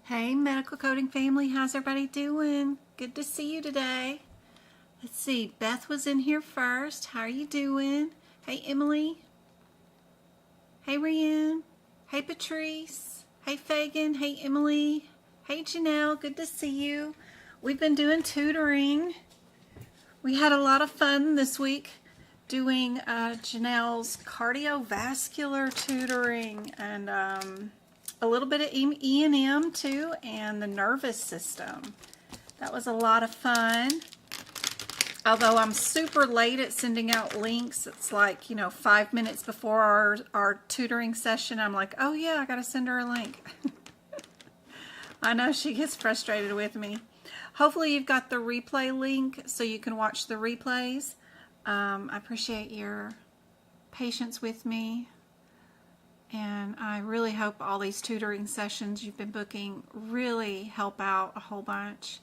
Hey, medical coding family, how's everybody doing? Good to see you today. Let's see, Beth was in here first. How are you doing? Hey, Emily. Hey, Rianne. Hey, Patrice. Hey, Fagan. Hey, Emily. Hey, Janelle. Good to see you. We've been doing tutoring. We had a lot of fun this week doing Janelle's cardiovascular tutoring and a little bit of E&M too, and the nervous system. That was a lot of fun. Although I'm super late at sending out links, it's like, 5 minutes before our tutoring session, I'm like, oh yeah, I gotta send her a link. I know she gets frustrated with me. Hopefully you've got the replay link so you can watch the replays. I appreciate your patience with me. And I really hope all these tutoring sessions you've been booking really help out a whole bunch.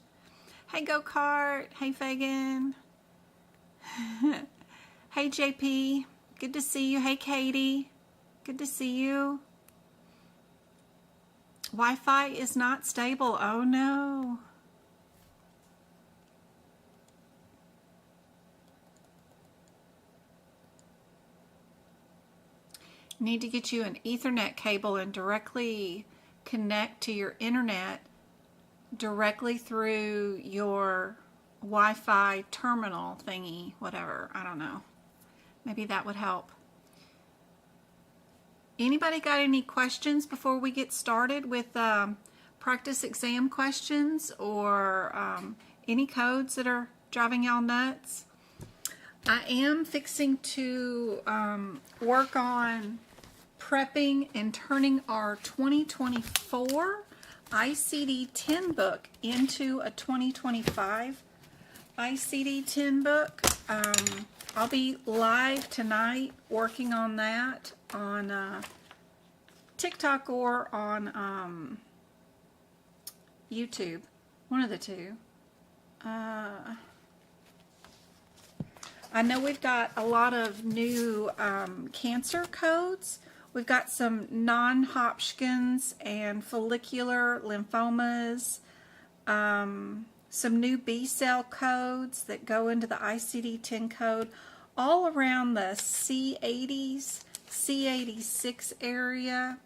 Hey, Go-Kart. Hey, Fagan. Hey, JP. Good to see you. Hey, Katie. Good to see you. Wi-Fi is not stable. Oh, no. Need to get you an Ethernet cable and directly connect to your internet directly through your Wi-Fi terminal thingy, whatever. I don't know. Maybe that would help. Anybody got any questions before we get started with practice exam questions or any codes that are driving y'all nuts? I am fixing to work on prepping and turning our 2024 ICD-10 book into a 2025 ICD-10 book. I'll be live tonight working on that on TikTok or on YouTube. One of the two. I know we've got a lot of new cancer codes. We've got some non-Hodgkin's and follicular lymphomas, some new B-cell codes that go into the ICD-10 code, all around the C80s, C86 area.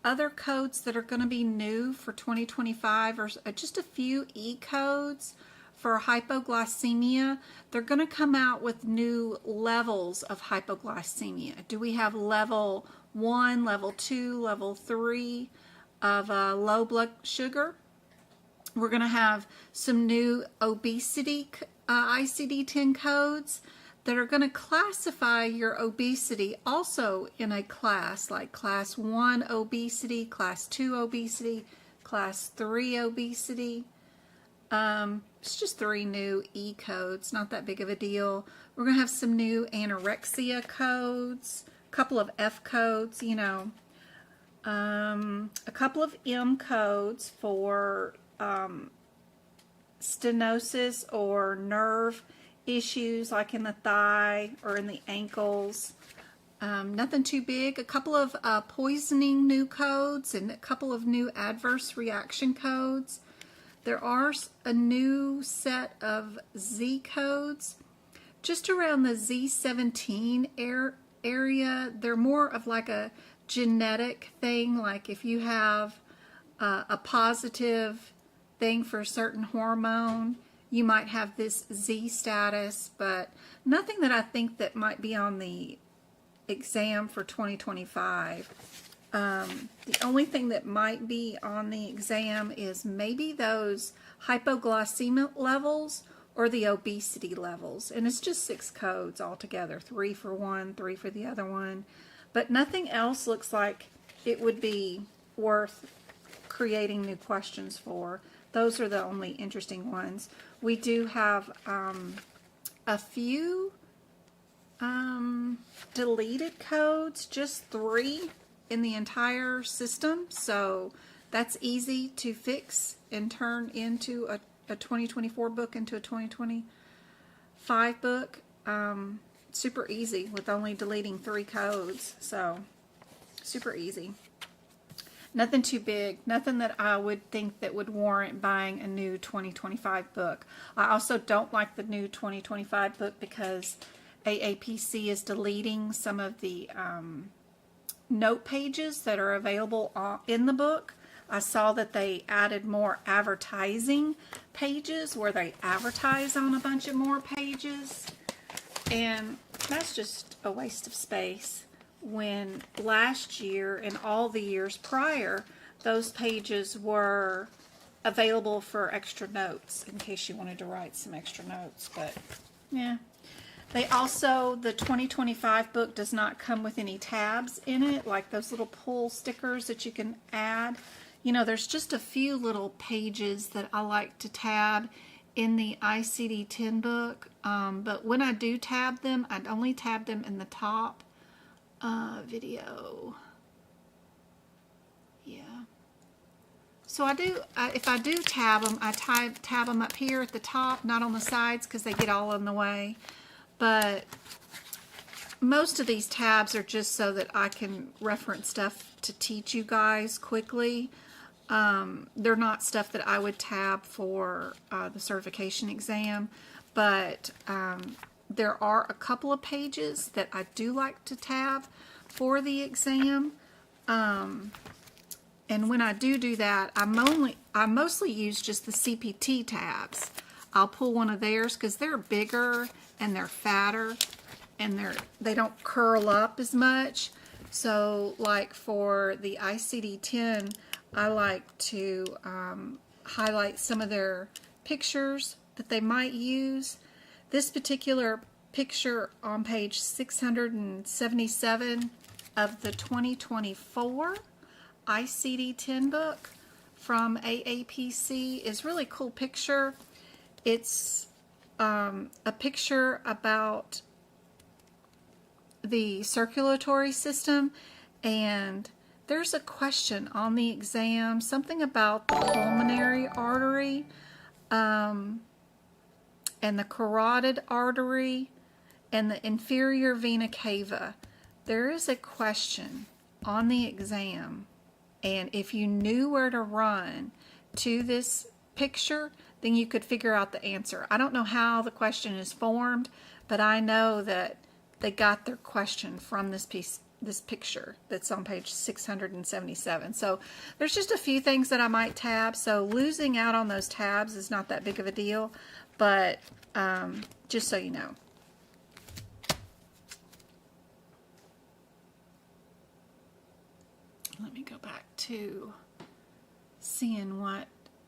Other codes that are going to be new for 2025 are just a few E codes. For hypoglycemia, they're going to come out with new levels of hypoglycemia. Do we have level 1, level 2, level 3 of low blood sugar? We're going to have some new obesity ICD-10 codes that are going to classify your obesity also in a class, like class 1 obesity, class 2 obesity, class 3 obesity. It's just 3 new E codes, not that big of a deal. We're going to have some new anorexia codes, a couple of F codes, a couple of M codes for stenosis or nerve issues like in the thigh or in the ankles. Nothing too big. A couple of poisoning new codes and a couple of new adverse reaction codes. There are a new set of Z codes just around the Z17 area. They're more of like a genetic thing, like if you have a positive thing for a certain hormone, you might have this Z status, but nothing that I think that might be on the exam for 2025. The only thing that might be on the exam is maybe those hypoglycemic levels or the obesity levels. And it's just 6 codes altogether, 3 for one, 3 for the other one. But nothing else looks like it would be worth creating new questions for. Those are the only interesting ones. We do have a few deleted codes, just 3 in the entire system, so that's easy to fix and turn into a 2024 book into a 2025 book. Super easy with only deleting 3 codes, so super easy. Nothing too big, nothing that I would think that would warrant buying a new 2025 book. I also don't like the new 2025 book because AAPC is deleting some of the note pages that are available in the book. I saw that they added more advertising pages where they advertise on a bunch of more pages, and that's just a waste of space. When last year and all the years prior, those pages were available for extra notes in case you wanted to write some extra notes. But yeah, they also, the 2025 book does not come with any tabs in it, like those little pull stickers that you can add. You know, there's just a few little pages that I like to tab in the ICD-10 book, but when I do tab them, I'd only tab them in the top. Video. Yeah. So I do, if I do tab them, I tab them up here at the top, not on the sides because they get all in the way. But most of these tabs are just so that I can reference stuff to teach you guys quickly. They're not stuff that I would tab for the certification exam, but there are a couple of pages that I do like to tab for the exam. And when I do that, I mostly use just the CPT tabs. I'll pull one of theirs because they're bigger and they're fatter and they don't curl up as much. So like for the ICD-10, I like to highlight some of their pictures that they might use. This particular picture on page 677 of the 2024 ICD-10 book from AAPC is really cool picture. It's a picture about the circulatory system, and there's a question on the exam, something about the pulmonary artery and the carotid artery and the inferior vena cava. There is a question on the exam, and if you knew where to run to this picture, then you could figure out the answer. I don't know how the question is formed, but I know that they got their question from this picture that's on page 677. So there's just a few things that I might tab. So losing out on those tabs is not that big of a deal, but just so you know. Let me go back to seeing what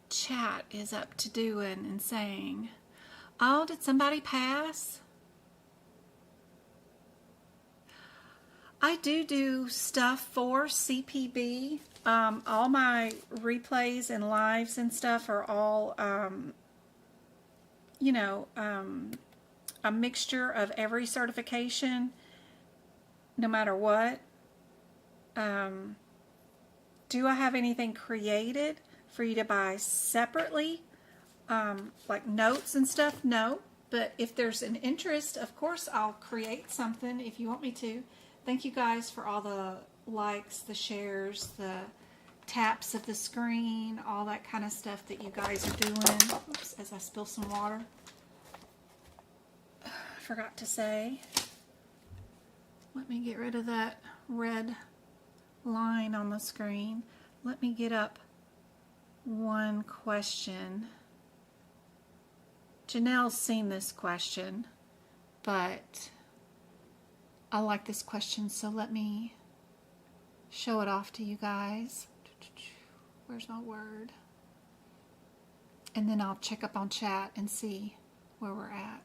chat is up to doing and saying. Oh, did somebody pass? I do stuff for CPB. All my replays and lives and stuff are all, you know, a mixture of every certification, no matter what. Do I have anything created for you to buy separately, like notes and stuff? No, but if there's an interest, of course I'll create something if you want me to. Thank you guys for all the likes, the shares, the taps of the screen, all that kind of stuff that you guys are doing. Oops, as I spill some water. I forgot to say. Let me get rid of that red line on the screen. Let me get up one question. Janelle's seen this question, but I like this question, so let me show it off to you guys. Where's my word? And then I'll check up on chat and see where we're at.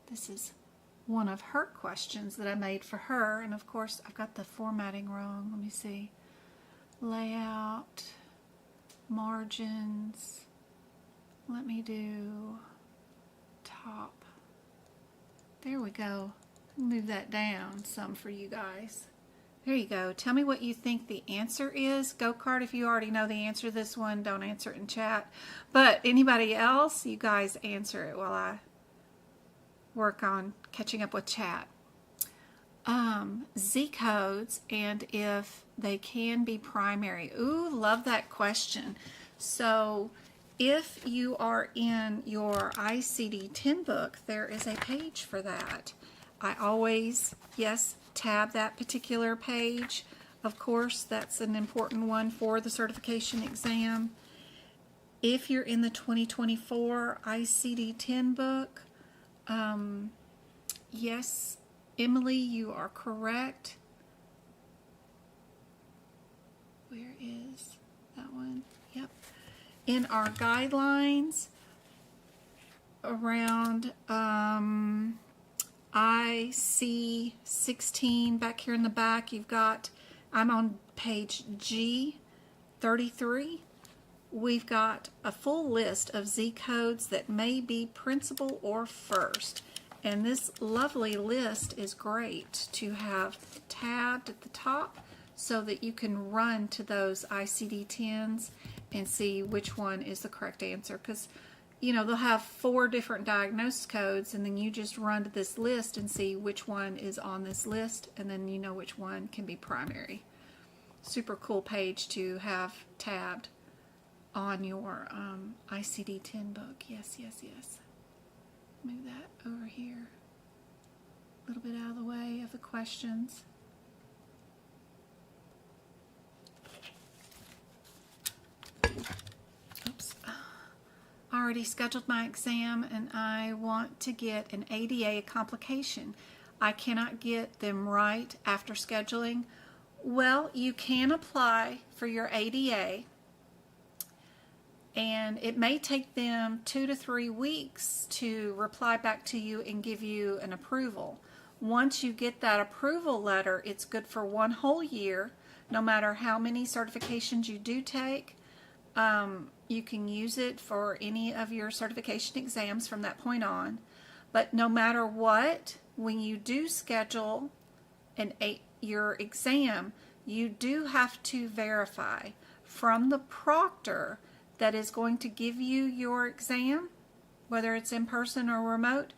This is one of her questions that I made for her, and of course I've got the formatting wrong. Let me see. Layout, margins. Let me do top. There we go. Move that down some for you guys. There you go. Tell me what you think the answer is. Go-Kart, if you already know the answer to this one, don't answer it in chat. But anybody else, you guys answer it while I work on catching up with chat. Z codes and if they can be primary. Ooh, love that question. So if you are in your ICD-10 book, there is a page for that. I always, yes, tab that particular page. Of course, that's an important one for the certification exam. If you're in the 2024 ICD-10 book, yes, Emily, you are correct. Where is that one? Yep. In our guidelines around IC16, back here in the back, you've got, I'm on page G33. We've got a full list of Z codes that may be principal or first. And this lovely list is great to have tabbed at the top so that you can run to those ICD-10s and see which one is the correct answer. Because, you know, they'll have 4 different diagnosis codes, and then you just run to this list and see which one is on this list, and then you know which one can be primary. Super cool page to have tabbed on your ICD-10 book. Yes, yes, yes. Move that over here, a little bit out of the way of the questions. Oops. I already scheduled my exam and I want to get an ADA complication. I cannot get them right after scheduling. Well, you can apply for your ADA, and it may take them 2 to 3 weeks to reply back to you and give you an approval. Once you get that approval letter, it's good for 1 whole year. No matter how many certifications you do take, you can use it for any of your certification exams from that point on. But no matter what, when you do schedule your exam, you do have to verify from the proctor that is going to give you your exam, whether it's in person or remote,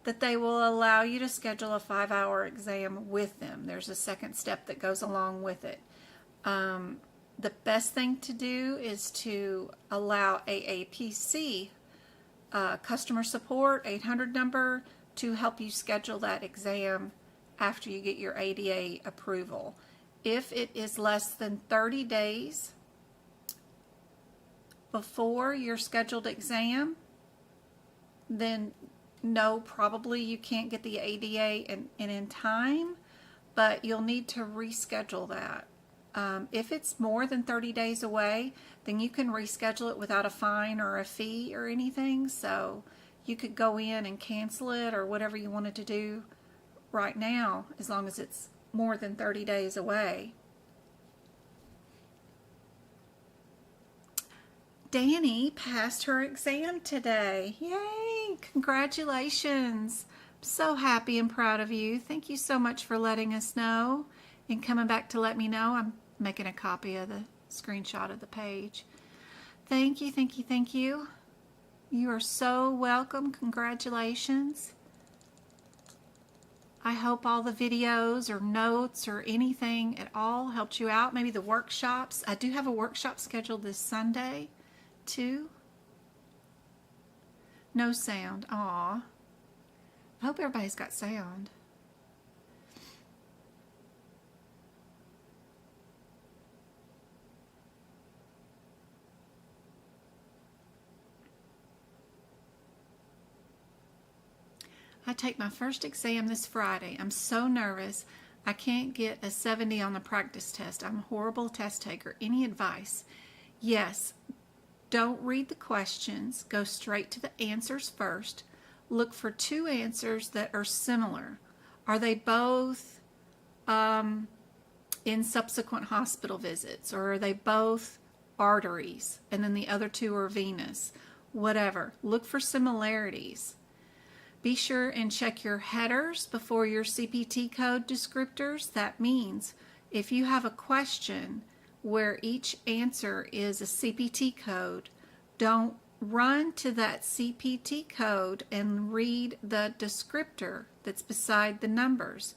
that they will allow you to schedule a 5-hour exam with them. There's a second step that goes along with it. The best thing to do is to allow aapc customer support 800 number to help you schedule that exam after you get your ADA approval. If it is less than 30 days before your scheduled exam, then no, probably you can't get the ADA in time, but you'll need to reschedule that. If it's more than 30 days away, then you can reschedule it without a fine or a fee or anything. So you could go in and cancel it or whatever you wanted to do right now, as long as it's more than 30 days away. Danny passed her exam today. Yay! Congratulations. I'm so happy and proud of you. Thank you so much for letting us know and coming back to let me know. I'm making a copy of the screenshot of the page. Thank you, thank you, thank you. You are so welcome. Congratulations. I hope all the videos or notes or anything at all helped you out. Maybe the workshops. I do have a workshop scheduled this Sunday too. No sound. Aw. I hope everybody's got sound. I take my first exam this Friday. I'm so nervous. I can't get a 70 on the practice test. I'm a horrible test taker. Any advice? Yes. Don't read the questions. Go straight to the answers first. Look for 2 answers that are similar. Are they both in subsequent hospital visits, or are they both arteries and then the other 2 are venous? Whatever. Look for similarities. Be sure and check your headers before your CPT code descriptors. That means if you have a question where each answer is a CPT code, don't run to that CPT code and read the descriptor that's beside the numbers.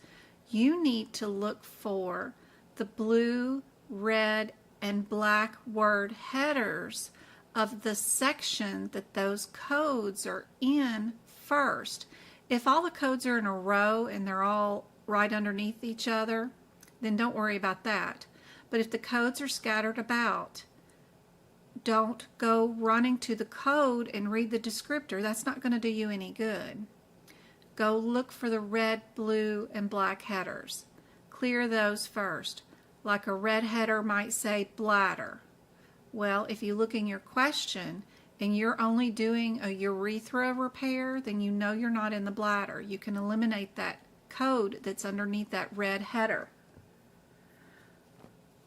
you need to look for the blue, red, and black word headers of the section that those codes are in first. If all the codes are in a row and they're all right underneath each other, then don't worry about that. But if the codes are scattered about, don't go running to the code and read the descriptor. That's not going to do you any good. Go look for the red, blue, and black headers. Clear those first. Like a red header might say bladder. Well, if you look in your question and you're only doing a urethra repair, then you know you're not in the bladder. You can eliminate that code that's underneath that red header.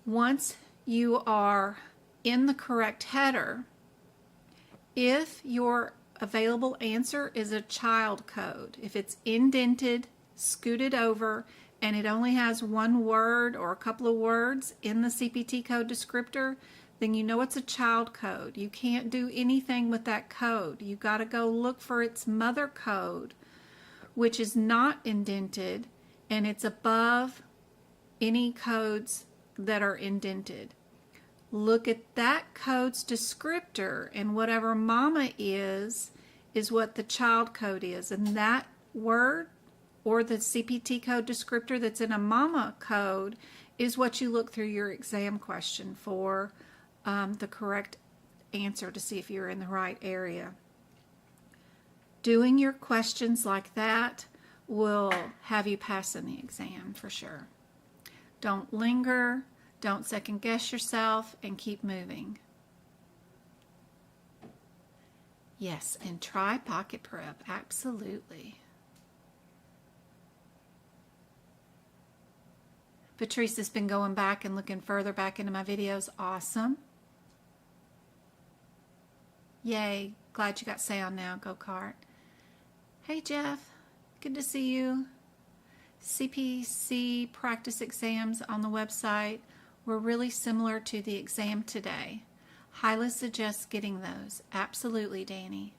Once you are in the correct header, if your available answer is a child code, if it's indented, scooted over, and it only has one word or a couple of words in the CPT code descriptor, then you know it's a child code. You can't do anything with that code. You got to go look for its mother code, which is not indented, and it's above any codes that are indented. Look at that code's descriptor, and whatever mama is what the child code is. And that word or the CPT code descriptor that's in a mama code is what you look through your exam question for the correct answer to see if you're in the right area. Doing your questions like that will have you passing the exam for sure. Don't linger. Don't second guess yourself, and keep moving. Yes, and try pocket prep, absolutely. Patrice has been going back and looking further back into my videos. Awesome. Yay, glad you got sound now, go-kart. Hey Jeff, good to see you. CPC practice exams on the website were really similar to the exam today. Highly suggest getting those. Absolutely, Danny.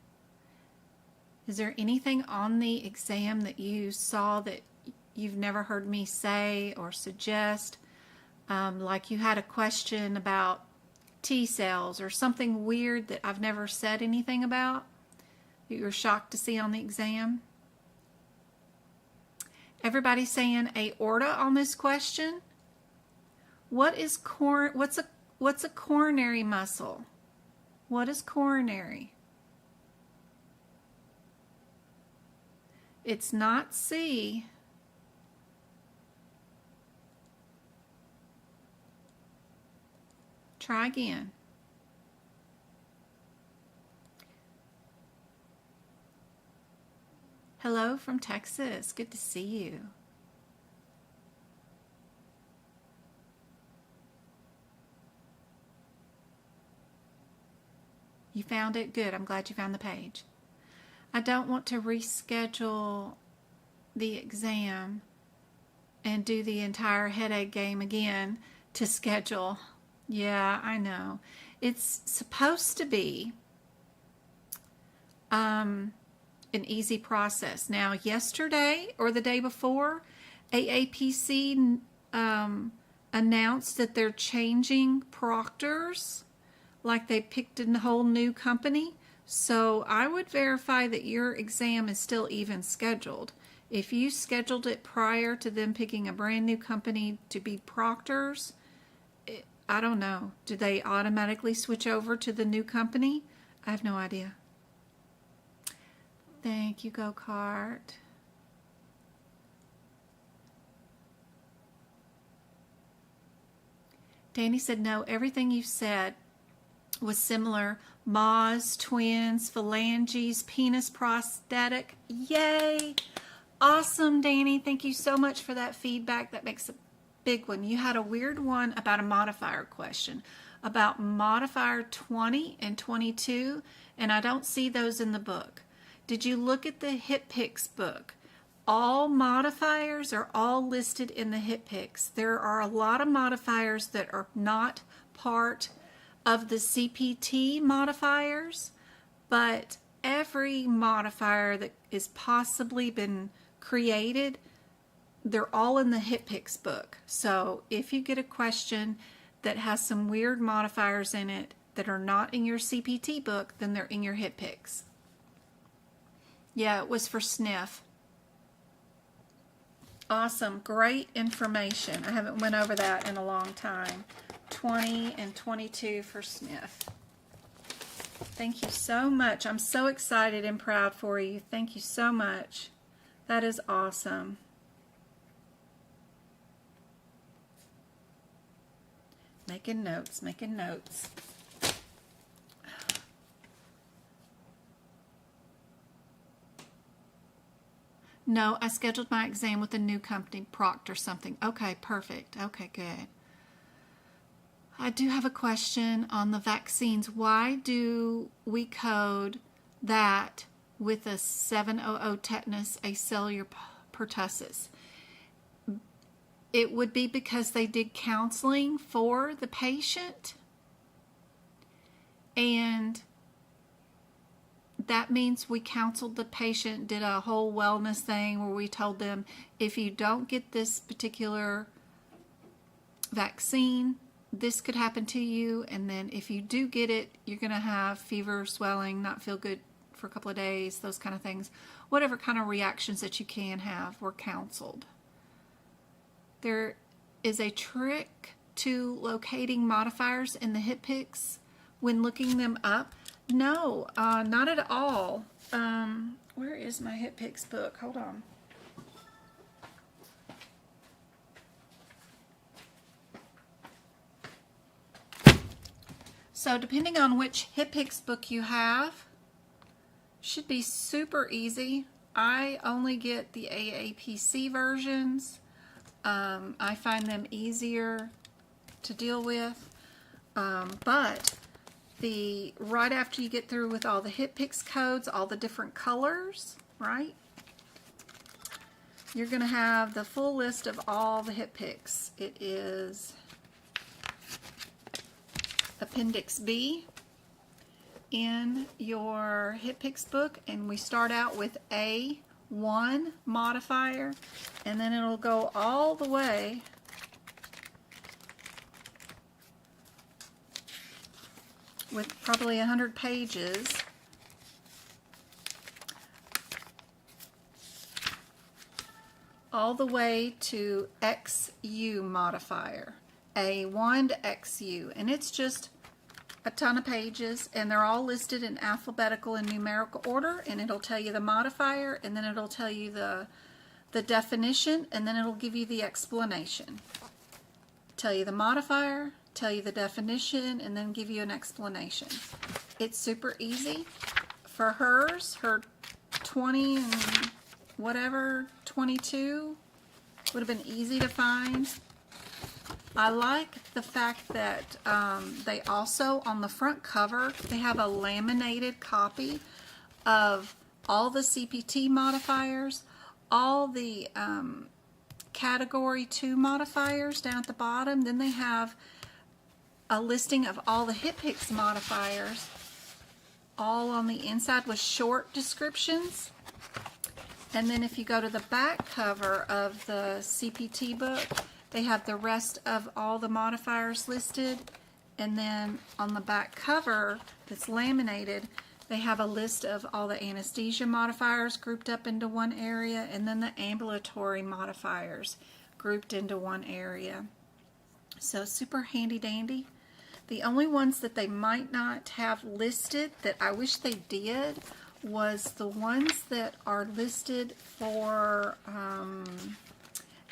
Is there anything on the exam that you saw that you've never heard me say or suggest? Like you had a question about T cells or something weird that I've never said anything about that you were shocked to see on the exam? Everybody saying aorta on this question? What's a coronary muscle? What is coronary? It's not C. Try again. Hello from Texas. Good to see you. You found it? Good. I'm glad you found the page. I don't want to reschedule the exam and do the entire headache game again to schedule. Yeah, I know. It's supposed to be an easy process. Now, yesterday or the day before, AAPC announced that they're changing proctors. Like they picked a whole new company. So I would verify that your exam is still even scheduled. If you scheduled it prior to them picking a brand new company to be proctors, I don't know. Do they automatically switch over to the new company? I have no idea. Thank you, go-kart. Danny said, no, everything you said was similar. Moz, twins, phalanges, penis prosthetic. Yay! Awesome, Danny. Thank you so much for that feedback. That makes a big one. You had a weird one about a modifier question, about modifier 20 and 22, and I don't see those in the book. Did you look at the HCPCS book? All modifiers are all listed in the HCPCS. There are a lot of modifiers that are not part of the CPT modifiers, but every modifier that is possibly been created they're all in the HCPCS book. So if you get a question that has some weird modifiers in it that are not in your CPT book, then they're in your HCPCS. Yeah, it was for sniff. Awesome, great information. I haven't went over that in a long time. 20 and 22 for sniff. Thank you so much. I'm so excited and proud for you. Thank you so much. That is awesome. Making notes, making notes. No, I scheduled my exam with a new company, Proctor something. Okay, perfect. Okay, good. I do have a question on the vaccines. Why do we code that with a 700 tetanus, acellular pertussis? It would be because they did counseling for the patient, and that means we counseled the patient, did a whole wellness thing where we told them, if you don't get this particular vaccine, this could happen to you, and then if you do get it, you're going to have fever, swelling, not feel good for a couple of days, those kind of things. Whatever kind of reactions that you can have were counseled. There is a trick to locating modifiers in the HCPCS when looking them up. No, not at all. Where is my HCPCS book? Hold on. So depending on which HCPCS book you have, should be super easy. I only get the aapc versions. I find them easier to deal with, but right after you get through with all the HCPCS codes, all the different colors, right? You're going to have the full list of all the HCPCS. It is Appendix B in your HCPCS book, and we start out with A1 modifier, and then it'll go all the way with probably 100 pages all the way to XU modifier, A1 to XU, and it's just a ton of pages, and they're all listed in alphabetical and numerical order, and it'll tell you the modifier, and then it'll tell you the definition, and then it'll give you the explanation. Tell you the modifier, tell you the definition, and then give you an explanation. It's super easy. For hers, her 20 and whatever, 22 would have been easy to find. I like the fact that they also, on the front cover, they have a laminated copy of all the CPT modifiers, all the Category 2 modifiers down at the bottom. Then they have a listing of all the HCPCS modifiers, all on the inside with short descriptions. And then if you go to the back cover of the CPT book, they have the rest of all the modifiers listed, and then on the back cover that's laminated, they have a list of all the anesthesia modifiers grouped up into one area, and then the ambulatory modifiers grouped into one area. So super handy dandy. The only ones that they might not have listed that I wish they did was the ones that are listed for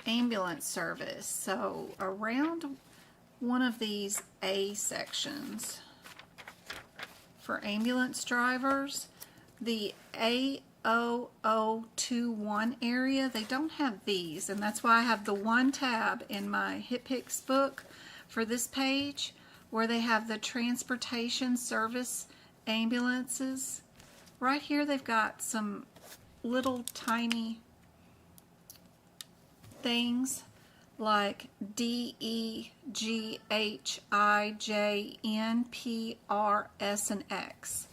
ambulance service. So around one of these A sections for ambulance drivers, the A0021 area, they don't have these, and that's why I have the one tab in my HCPCS book for this page where they have the transportation service ambulances. Right here they've got some little tiny things like D, E, G, H, I, J, N, P, R, S, and X.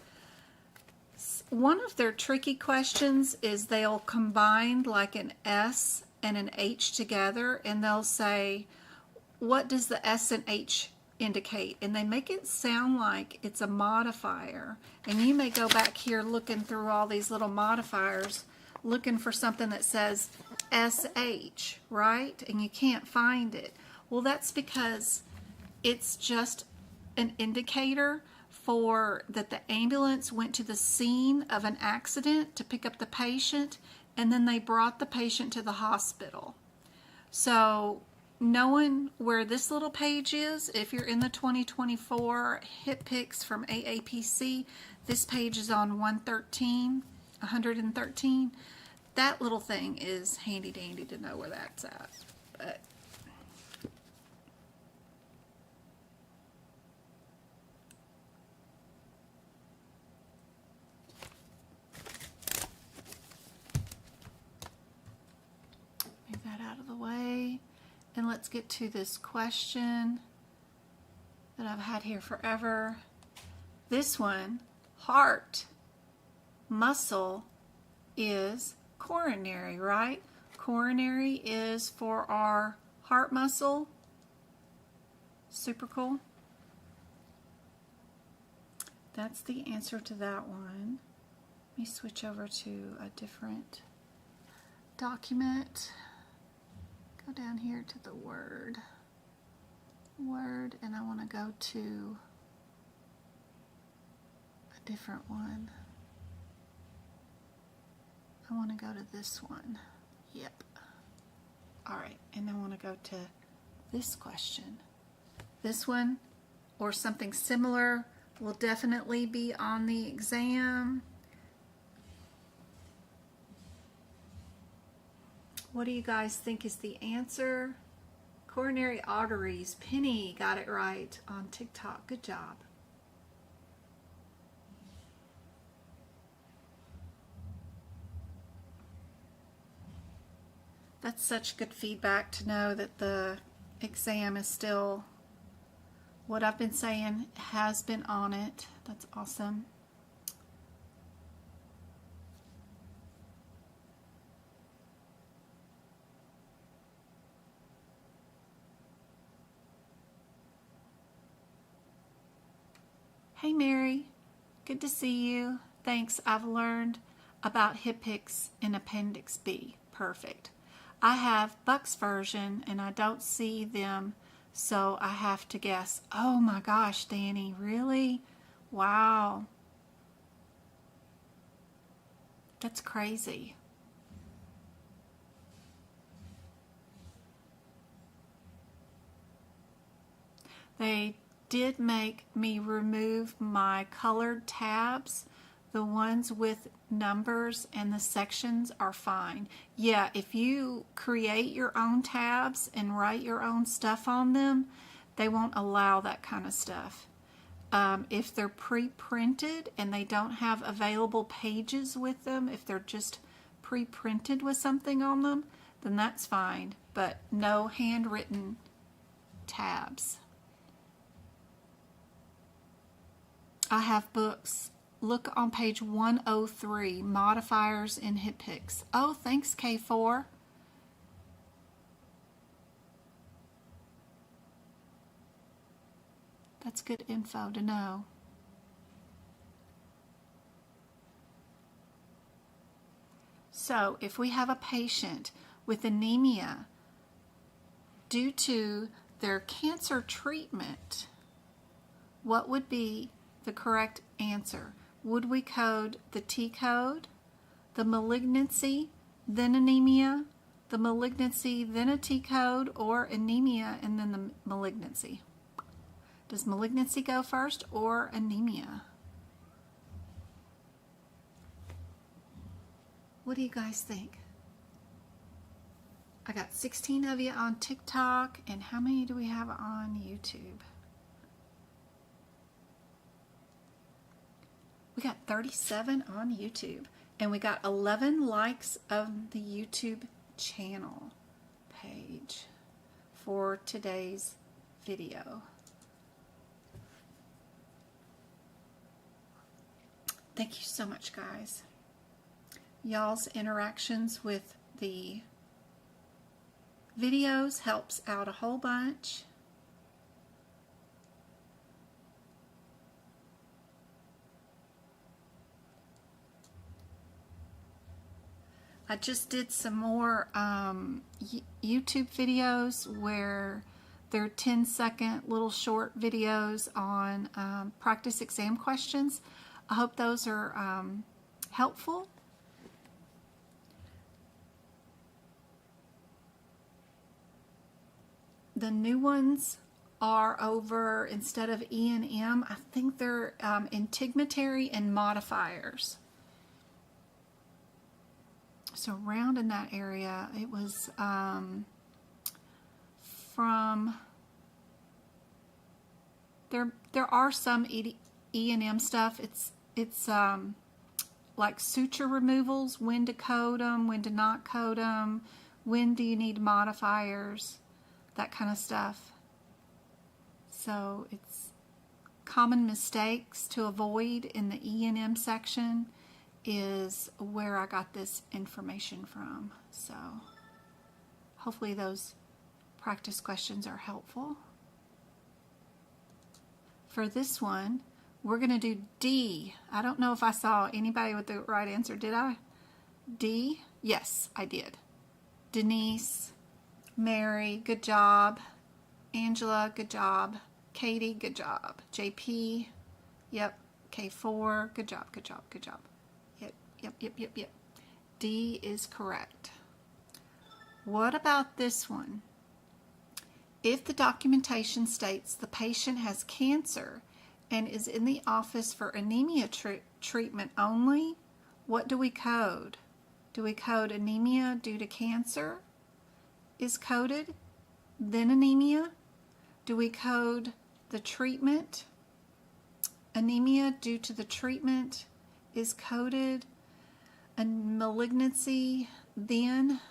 One of their tricky questions is they'll combine like an S and an H together, and they'll say, what does the S and H indicate? And they make it sound like it's a modifier. And you may go back here looking through all these little modifiers, looking for something that says SH, right? And you can't find it. Well, that's because it's just an indicator for that the ambulance went to the scene of an accident to pick up the patient, and then they brought the patient to the hospital. So knowing where this little page is, if you're in the 2024 hip picks from AAPC, this page is on 113. That little thing is handy dandy to know where that's at. But move that out of the way. And let's get to this question that I've had here forever. This one, heart muscle is coronary, right? Coronary is for our heart muscle. Super cool. That's the answer to that one. Let me switch over to a different document. Go down here to the word, and I want to go to a different one. I want to go to this one. Yep. All right, and I want to go to this question. This one, or something similar, will definitely be on the exam. What do you guys think is the answer? Coronary arteries. Penny got it right on TikTok. Good job. That's such good feedback to know that the exam is still what I've been saying has been on it. That's awesome. Hey Mary, good to see you. Thanks, I've learned about hip picks in Appendix B. Perfect. I have Buck's version and I don't see them, so I have to guess. Oh my gosh, Danny, really? Wow. That's crazy. They did make me remove my colored tabs. The ones with numbers and the sections are fine. Yeah, if you create your own tabs and write your own stuff on them, they won't allow that kind of stuff. If they're pre-printed and they don't have available pages with them, if they're just pre-printed with something on them, then that's fine, but no handwritten tabs. I have books. Look on page 103, modifiers in hip picks. Oh, thanks, K4. That's good info to know. So, if we have a patient with anemia due to their cancer treatment, what would be the correct answer? Would we code the T code, the malignancy, then anemia, the malignancy, then a T code, or anemia and then the malignancy? Does malignancy go first or anemia? What do you guys think? I got 16 of you on TikTok, and how many do we have on YouTube? We got 37 on YouTube, and we got 11 likes of the YouTube channel page for today's video. Thank you so much, guys. Y'all's interactions with the Videos helps out a whole bunch. I just did some more YouTube videos where they're 10-second little short videos on practice exam questions. I hope those are helpful. The new ones are over, instead of E and M, I think they're integumentary and modifiers. So around in that area, it was from, there are some E and M stuff. It's like suture removals, when to code them, when to not code them, when do you need modifiers, that kind of stuff. So it's common mistakes to avoid in the E and M section is where I got this information from. So hopefully those practice questions are helpful. For this one, we're going to do D. I don't know if I saw anybody with the right answer. Did I? D? Yes, I did. Denise, Mary, good job. Angela, good job. Katie, good job. JP, yep. K4, good job, good job, good job. Yep. D is correct. What about this one? If the documentation states the patient has cancer and is in the office for anemia treatment only, what do we code? Do we code anemia due to cancer is coded, then anemia? Do we code the treatment? Anemia due to the treatment is coded, and malignancy, then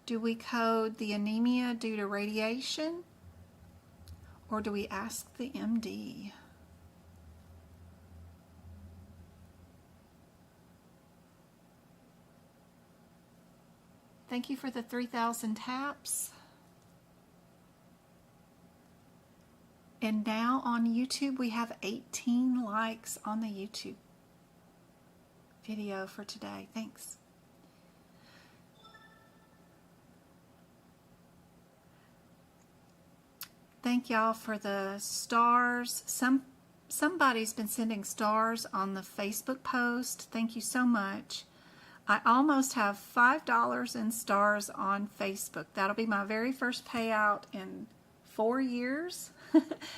do we code the anemia due to radiation, or do we ask the MD? Thank you for the 3,000 taps. And now on YouTube, we have 18 likes on the YouTube video for today. Thanks. Thank y'all for the stars. Somebody's been sending stars on the Facebook post. Thank you so much. I almost have $5 in stars on Facebook. That'll be my very first payout in 4 years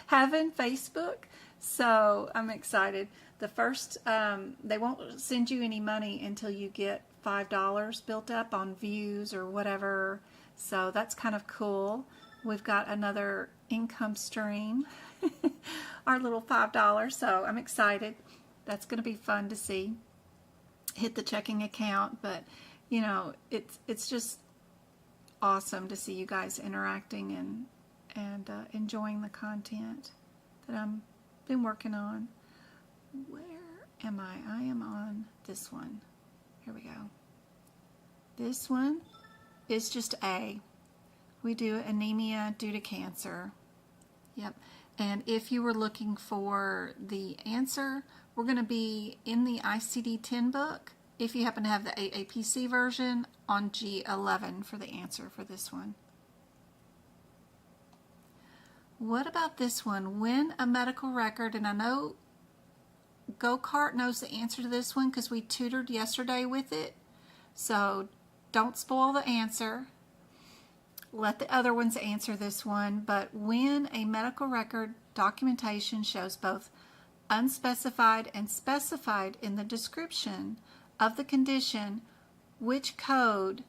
having Facebook. So I'm excited. The first, they won't send you any money until you get $5 built up on views or whatever. So that's kind of cool. We've got another income stream, our little $5. So I'm excited. That's going to be fun to see. Hit the checking account, but you know, it's just awesome to see you guys interacting and enjoying the content that I've been working on. Where am I? I am on this one. Here we go. This one is just A. We do anemia due to cancer. Yep. And if you were looking for the answer, we're going to be in the ICD-10 book, if you happen to have the AAPC version, on G11 for the answer for this one. What about this one? When a medical record, and I know Go-Kart knows the answer to this one because we tutored yesterday with it, so don't spoil the answer. Let the other ones answer this one. But when a medical record documentation shows both unspecified and specified in the description of the condition, which code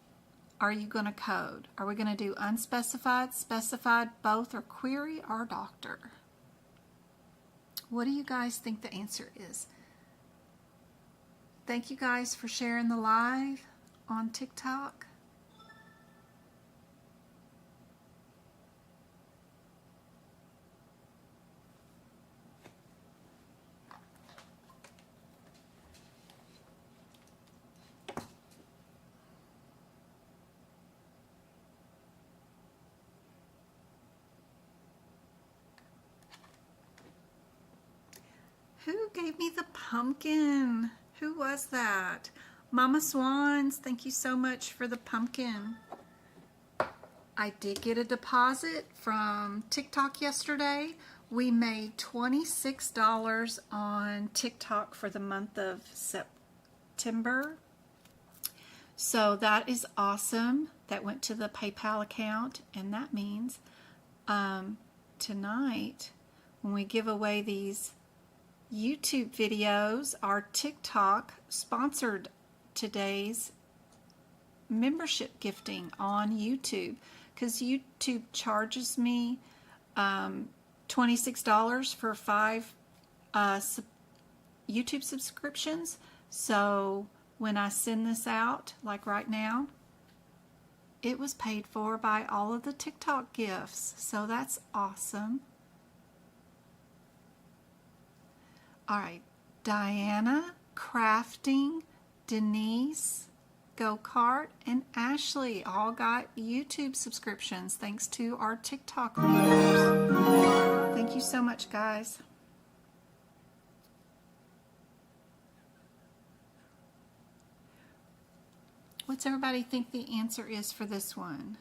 are you going to code? Are we going to do unspecified, specified, both, or query our doctor? What do you guys think the answer is? Thank you guys for sharing the live on TikTok. gave me the pumpkin? Who was that? Mama Swans, thank you so much for the pumpkin. I did get a deposit from TikTok yesterday. We made $26 on TikTok for the month of September. So that is awesome. That went to the PayPal account, and that means tonight when we give away these YouTube videos, our TikTok sponsored today's membership gifting on YouTube, because YouTube charges me $26 for 5 YouTube subscriptions. So when I send this out, like right now, it was paid for by all of the TikTok gifts. So that's awesome. All right, Diana, Crafting, Denise, Go-Kart, and Ashley all got YouTube subscriptions thanks to our TikTok viewers. Thank you so much, guys. What's everybody think the answer is for this one?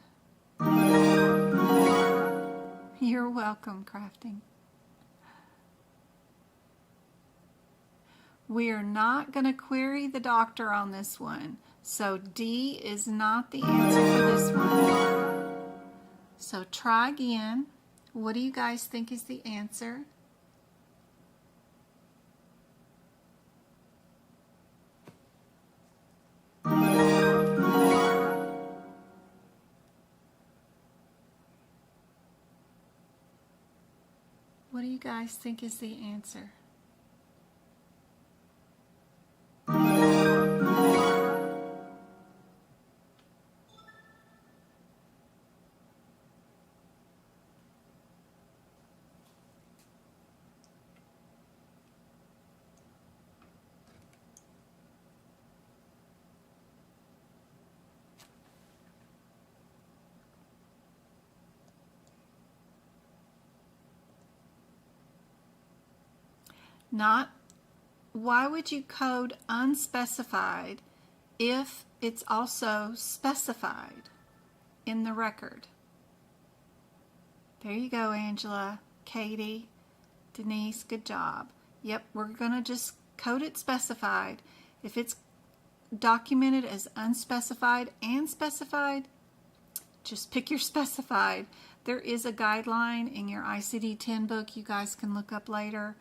You're welcome, Crafting. We are not going to query the doctor on this one. So D is not the answer for this one. So try again. What do you guys think is the answer? What do you guys think is the answer? Not, why would you code unspecified if it's also specified in the record? There you go, Angela, Katie, Denise, good job. Yep, we're going to just code it specified. If it's documented as unspecified and specified, just pick your specified. There is a guideline in your ICD-10 book you guys can look up later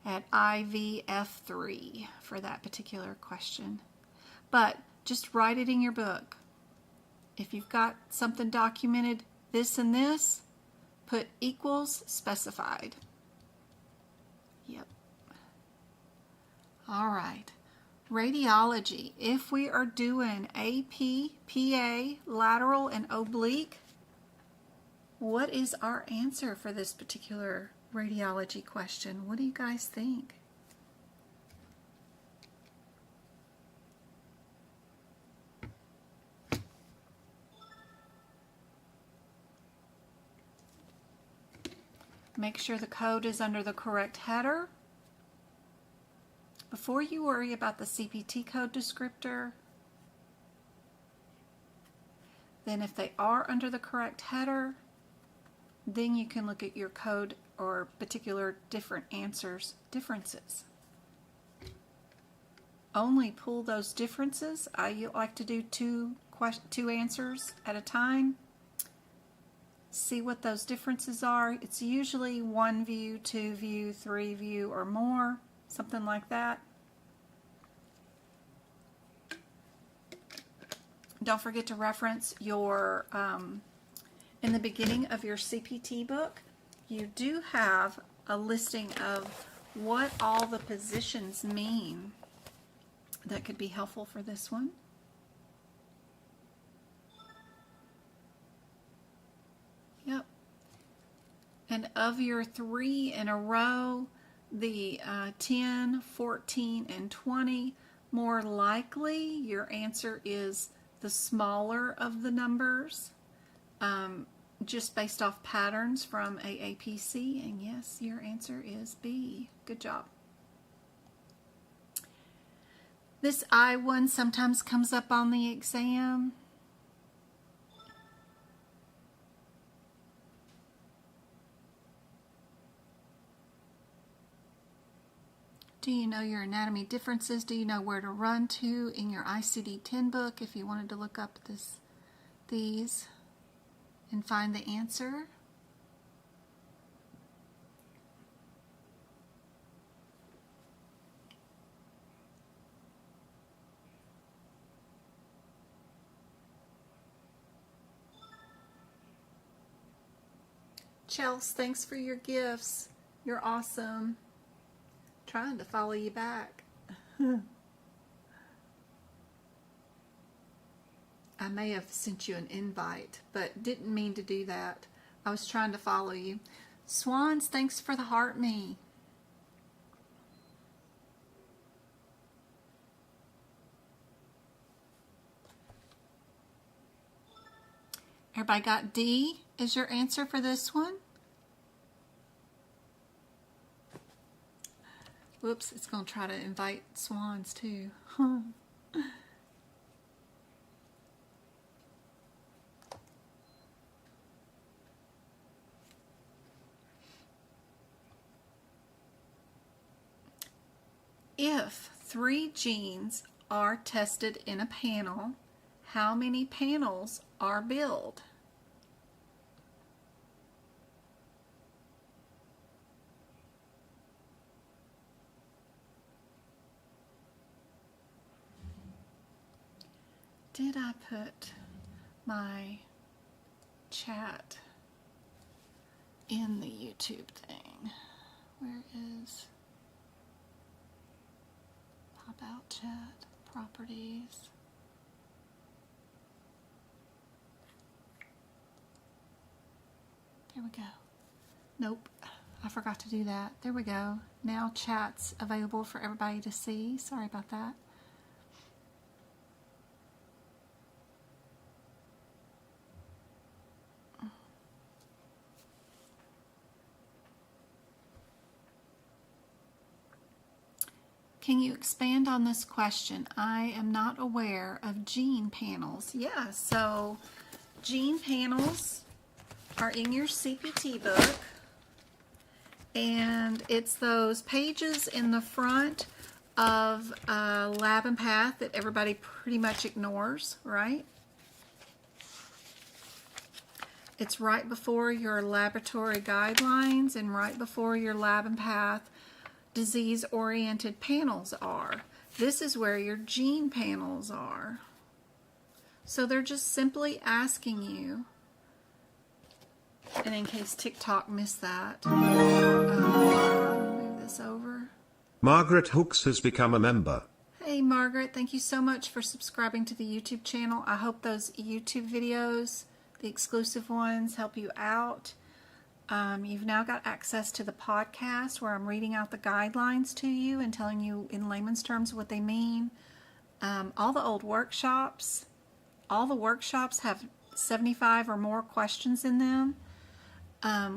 at IVF3 for that particular question. But just write it in your book. If you've got something documented this and this, put equals specified. Yep. All right. Radiology. If we are doing AP, PA, lateral, and oblique, what is our answer for this particular radiology question? What do you guys think? Make sure the code is under the correct header. Before you worry about the CPT code descriptor, then if they are under the correct header, then you can look at your code or particular different answers, differences. Only pull those differences. I like to do two answers at a time. See what those differences are. It's usually 1 view, 2 view, 3 view, or more, something like that. Don't forget to reference your, in the beginning of your CPT book, you do have a listing of what all the positions mean. That could be helpful for this one. Yep. And of your 3 in a row, the 10, 14, and 20, more likely your answer is the smaller of the numbers, just based off patterns from aapc. And yes, your answer is B. Good job. This I one sometimes comes up on the exam. Do you know your anatomy differences? Do you know where to run to in your ICD-10 book if you wanted to look up these and find the answer? Chels, thanks for your gifts. You're awesome. Trying to follow you back. I may have sent you an invite, but didn't mean to do that. I was trying to follow you. Swans, thanks for the heart me. Everybody got D as your answer for this one? Whoops, it's going to try to invite swans too. If 3 genes are tested in a panel, how many panels are billed? Did I put my chat in the YouTube thing? Where is pop out chat, properties? There we go. Nope, I forgot to do that. There we go. Now chat's available for everybody to see. Sorry about that. Can you expand on this question? I am not aware of gene panels. Yeah, so gene panels are in your CPT book, and it's those pages in the front of Lab and Path that everybody pretty much ignores, right? It's right before your laboratory guidelines and right before your Lab and Path disease-oriented panels are. This is where your gene panels are. So they're just simply asking you, and in case TikTok missed that, move this over. Margaret Hooks has become a member. Hey Margaret, thank you so much for subscribing to the YouTube channel. I hope those YouTube videos, the exclusive ones, help you out. You've now got access to the podcast where I'm reading out the guidelines to you and telling you in layman's terms what they mean. All the old workshops, all the workshops have 75 or more questions in them,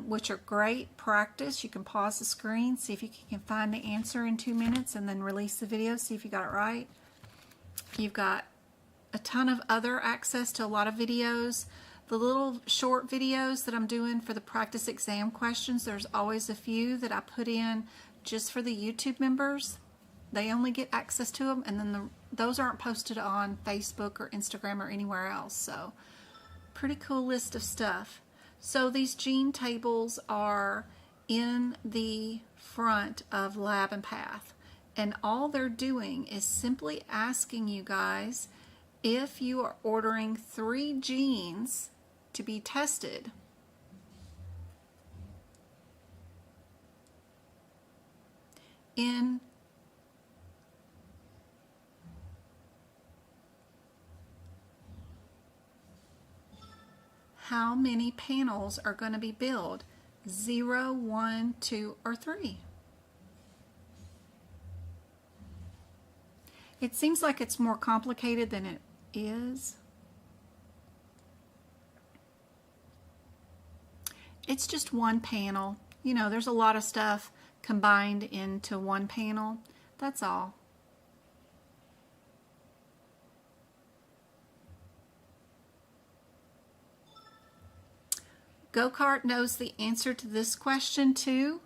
which are great practice. You can pause the screen, see if you can find the answer in 2 minutes, and then release the video, see if you got it right. You've got a ton of other access to a lot of videos. The little short videos that I'm doing for the practice exam questions, there's always a few that I put in just for the YouTube members. They only get access to them, and then those aren't posted on Facebook or Instagram or anywhere else. So pretty cool list of stuff. So these gene tables are in the front of Lab and Path, and all they're doing is simply asking you guys if you are ordering 3 genes to be tested, in how many panels are going to be billed? 0, 1, 2, or 3? It seems like it's more complicated than it is. It's just one panel. You know, there's a lot of stuff combined into one panel. That's all. Go-Kart knows the answer to this question too,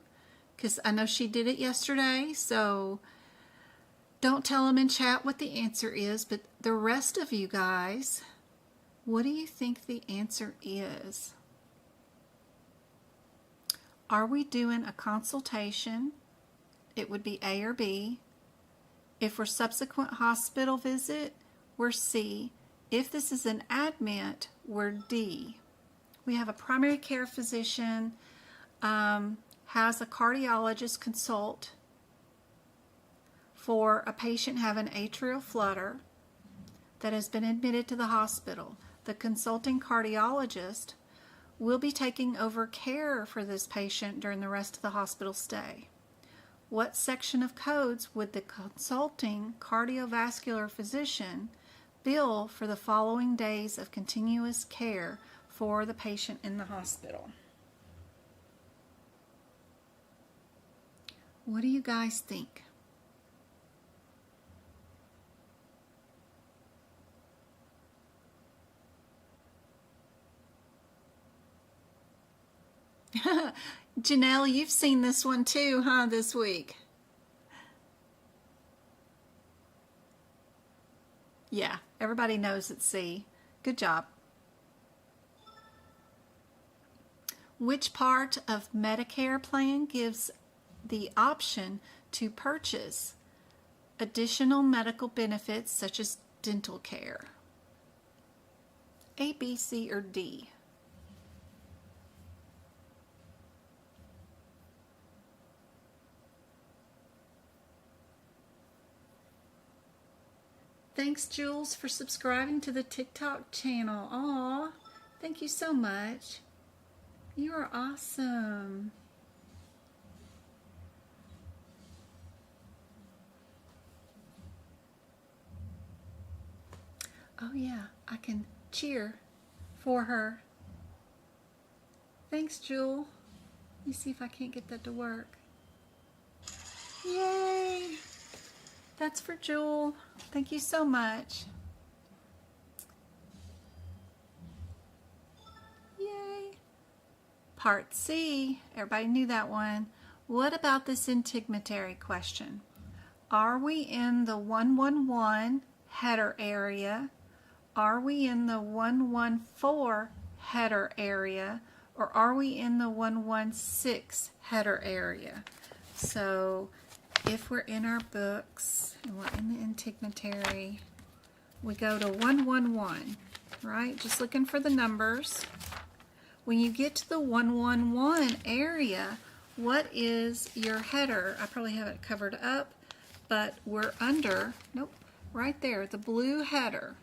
because I know she did it yesterday, so don't tell them in chat what the answer is, but the rest of you guys, what do you think the answer is? Are we doing a consultation? It would be A or B. If we're subsequent hospital visit, we're C. If this is an admit, we're D. We have a primary care physician, has a cardiologist consult for a patient having atrial flutter that has been admitted to the hospital. The consulting cardiologist will be taking over care for this patient during the rest of the hospital stay. What section of codes would the consulting cardiovascular physician bill for the following days of continuous care for the patient in the hospital? What do you guys think? Janelle, you've seen this one too, huh, this week? Yeah, everybody knows it's C. Good job. Which part of Medicare plan gives the option to purchase additional medical benefits such as dental care? A, B, C, or D? Thanks, Jules, for subscribing to the TikTok channel. Aw, thank you so much. You are awesome. Oh yeah, I can cheer for her. Thanks, Jewel. Let me see if I can't get that to work. Yay! That's for Jewel. Thank you so much. Yay! Part C. Everybody knew that one. What about this integumentary question? Are we in the 111 header area? Are we in the 114 header area? Or are we in the 116 header area? So if we're in our books and we're in the integumentary, we go to 111, right? Just looking for the numbers. When you get to the 111 area, what is your header? I probably have it covered up, but we're under, nope, right there, the blue header.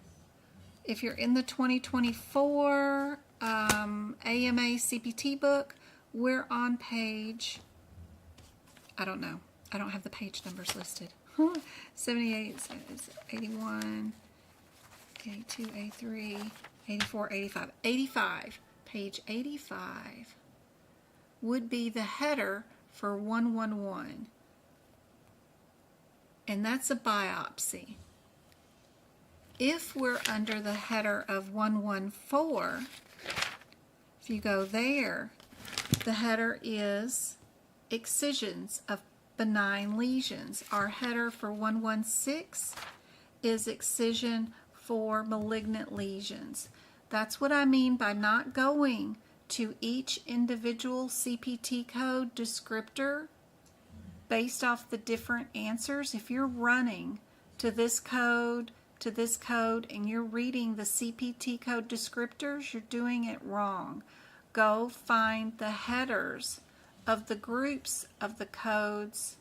If you're in the 2024 AMA CPT book, we're on page, I don't know. I don't have the page numbers listed. 78, 81, 82, 83, 84, 85. 85. Page 85 would be the header for 111. And that's a biopsy. If we're under the header of 114, if you go there, the header is excisions of benign lesions. Our header for 116 is excision for malignant lesions. That's what I mean by not going to each individual CPT code descriptor based off the different answers. If you're running to this code, and you're reading the CPT code descriptors, you're doing it wrong. Go find the headers of the groups of the codes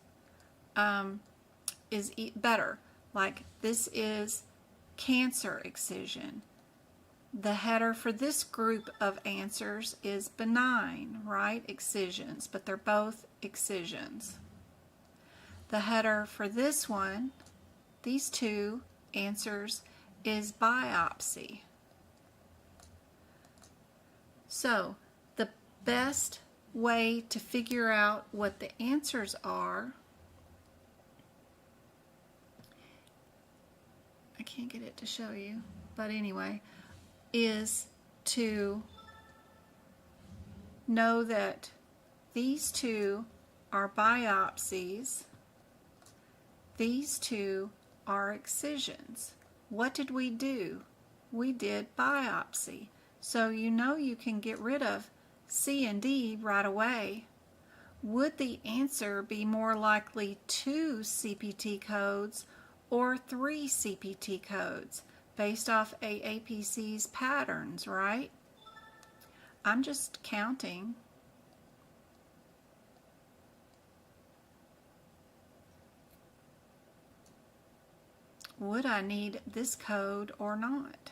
is better. Like this is cancer excision. The header for this group of answers is benign, right? Excisions, but they're both excisions. The header for this one, these two answers, is biopsy. So the best way to figure out what the answers are, I can't get it to show you, but anyway, is to know that these two are biopsies. These two are excisions. What did we do? We did biopsy. So you know you can get rid of C and D right away. Would the answer be more likely 2 CPT codes or 3 CPT codes based off AAPC's patterns, right? I'm just counting. Would I need this code or not?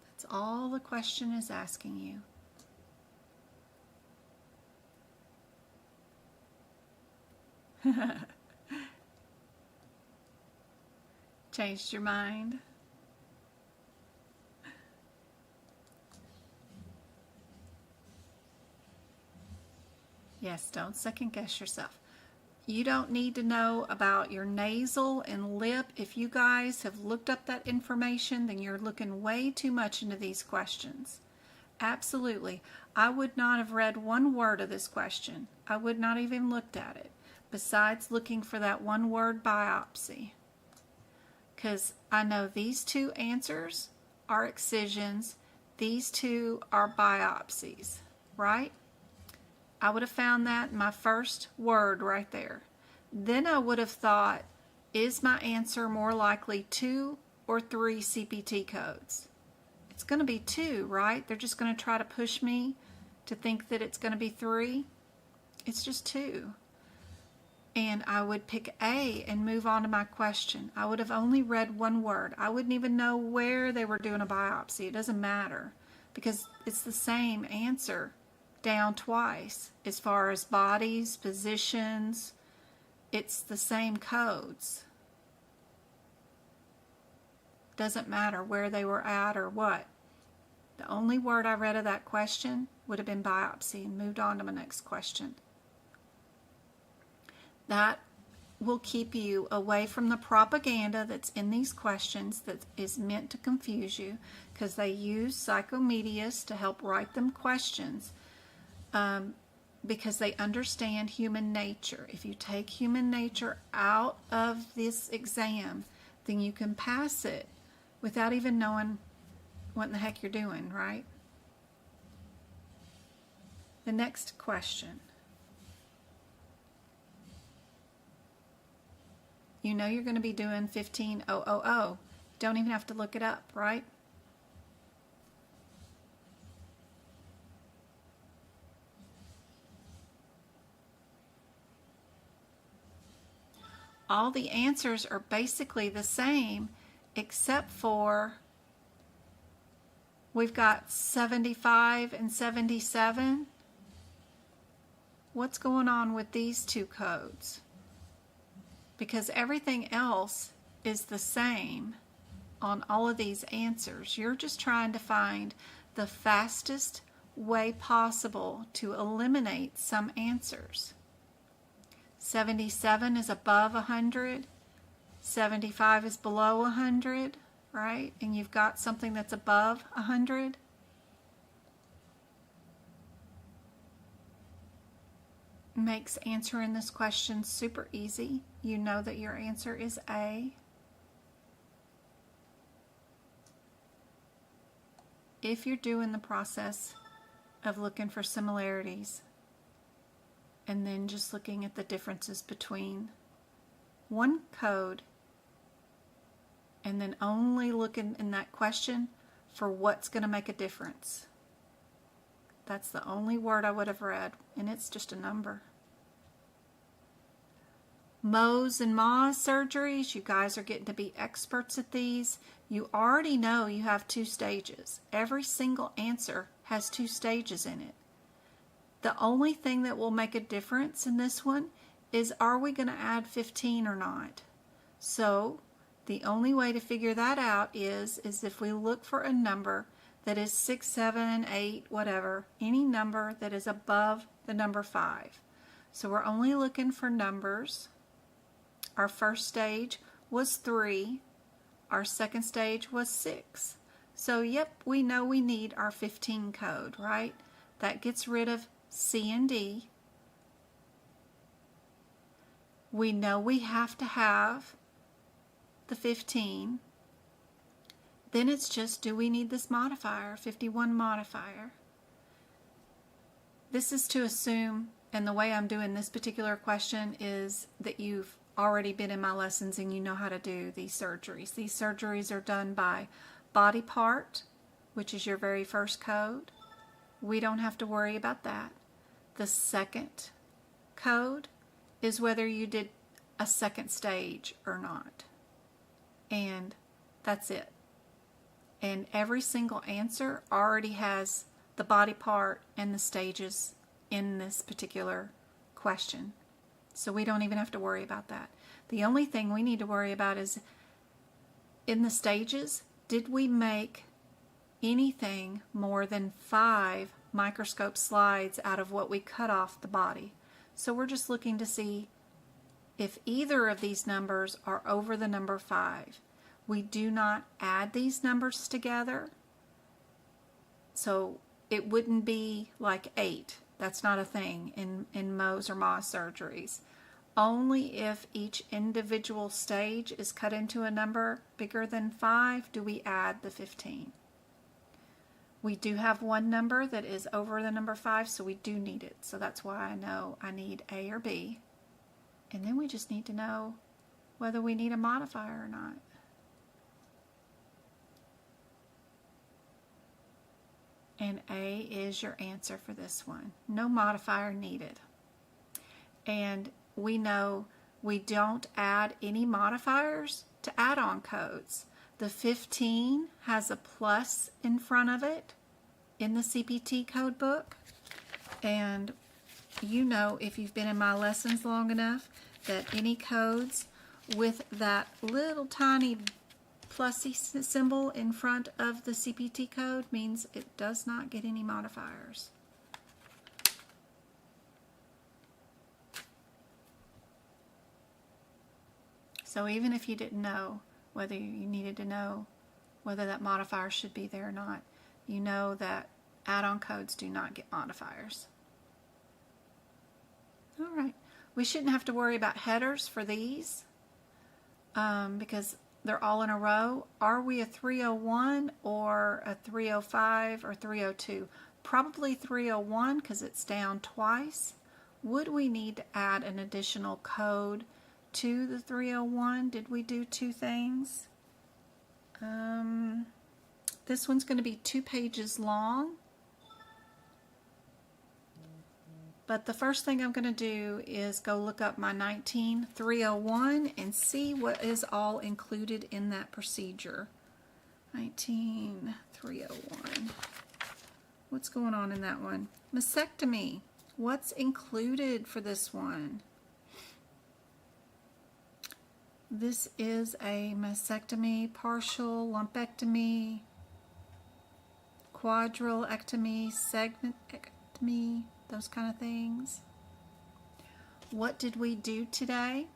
That's all the question is asking you. Changed your mind? Yes, don't second guess yourself. You don't need to know about your nasal and lip. If you guys have looked up that information, then you're looking way too much into these questions. Absolutely. I would not have read one word of this question. I would not even looked at it, besides looking for that one word biopsy. Because I know these two answers are excisions, these two are biopsies, right? I would have found that in my first word right there. Then I would have thought, is my answer more likely 2 or 3 CPT codes? It's going to be 2, right? They're just going to try to push me to think that it's going to be 3. It's just 2. And I would pick A and move on to my question. I would have only read one word. I wouldn't even know where they were doing a biopsy. It doesn't matter because it's the same answer down twice as far as bodies, positions. It's the same codes. Doesn't matter where they were at or what. The only word I read of that question would have been biopsy and moved on to my next question. That will keep you away from the propaganda that's in these questions that is meant to confuse you, because they use psychomedias to help write them questions. Because they understand human nature. If you take human nature out of this exam, then you can pass it without even knowing what in the heck you're doing, right? The next question. You know you're going to be doing 15000. Don't even have to look it up, right? All the answers are basically the same, except for we've got 75 and 77. What's going on with these two codes? Because everything else is the same on all of these answers. You're just trying to find the fastest way possible to eliminate some answers. 77 is above 100. 75 is below 100, right? And you've got something that's above 100. Makes answering this question super easy. You know that your answer is A. If you're doing the process of looking for similarities and then just looking at the differences between one code and then only looking in that question for what's going to make a difference. That's the only word I would have read, and it's just a number. Mohs and Mahs surgeries, you guys are getting to be experts at these. You already know you have 2 stages. Every single answer has 2 stages in it. The only thing that will make a difference in this one is, are we going to add 15 or not? So the only way to figure that out is if we look for a number that is 6, 7, 8, whatever, any number that is above the number 5. So we're only looking for numbers. Our first stage was 3. Our second stage was 6. So yep, we know we need our 15 code, right? That gets rid of C and D. We know we have to have the 15. Then it's just, do we need this modifier, 51 modifier? This is to assume, and the way I'm doing this particular question is that you've already been in my lessons and you know how to do these surgeries. These surgeries are done by body part, which is your very first code. We don't have to worry about that. The second code is whether you did a second stage or not. And that's it. And every single answer already has the body part and the stages in this particular question. So we don't even have to worry about that. The only thing we need to worry about is in the stages, did we make anything more than 5 microscope slides out of what we cut off the body? So we're just looking to see if either of these numbers are over the number 5. We do not add these numbers together. So it wouldn't be like 8. That's not a thing in Mohs or Moss surgeries. Only if each individual stage is cut into a number bigger than 5 do we add the 15. We do have one number that is over the number 5, so we do need it. So that's why I know I need A or B. And then we just need to know whether we need a modifier or not. And A is your answer for this one. No modifier needed. And we know we don't add any modifiers to add-on codes. The 15 has a plus in front of it in the CPT code book. And you know, if you've been in my lessons long enough, that any codes with that little tiny plusy symbol in front of the CPT code means it does not get any modifiers. So even if you didn't know whether you needed to know whether that modifier should be there or not, you know that add-on codes do not get modifiers. All right, we shouldn't have to worry about headers for these because they're all in a row. Are we a 301 or a 305 or 302? Probably 301 because it's down twice. Would we need to add an additional code to the 301? Did we do 2 things? This one's going to be 2 pages long. But the first thing I'm going to do is go look up my 19301 and see what is all included in that procedure. 19301. What's going on in that one? Mastectomy. What's included for this one? This is a mastectomy, partial lumpectomy, quadrilectomy, segmenectomy, those kind of things. What did we do today?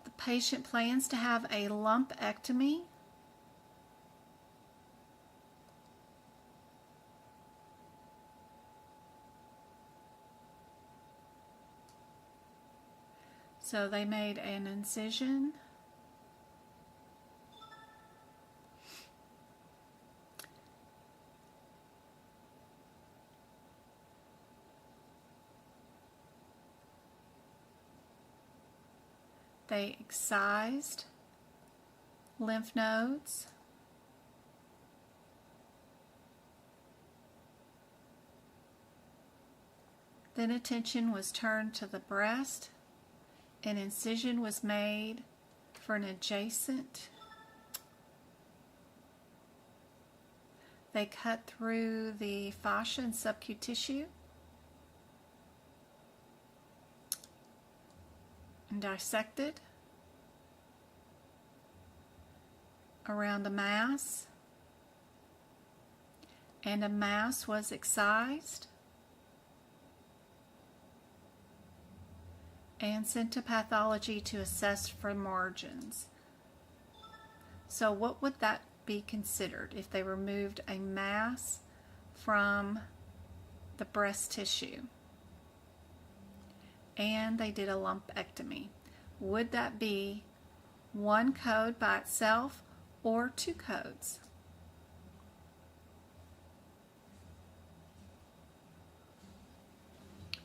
The patient plans to have a lumpectomy. So they made an incision. They excised lymph nodes. Then attention was turned to the breast. An incision was made for an adjacent. They cut through the fascia and subcutaneous tissue and dissected around a mass, and a mass was excised and sent to pathology to assess for margins. So what would that be considered if they removed a mass from the breast tissue and they did a lumpectomy? Would that be one code by itself or two codes?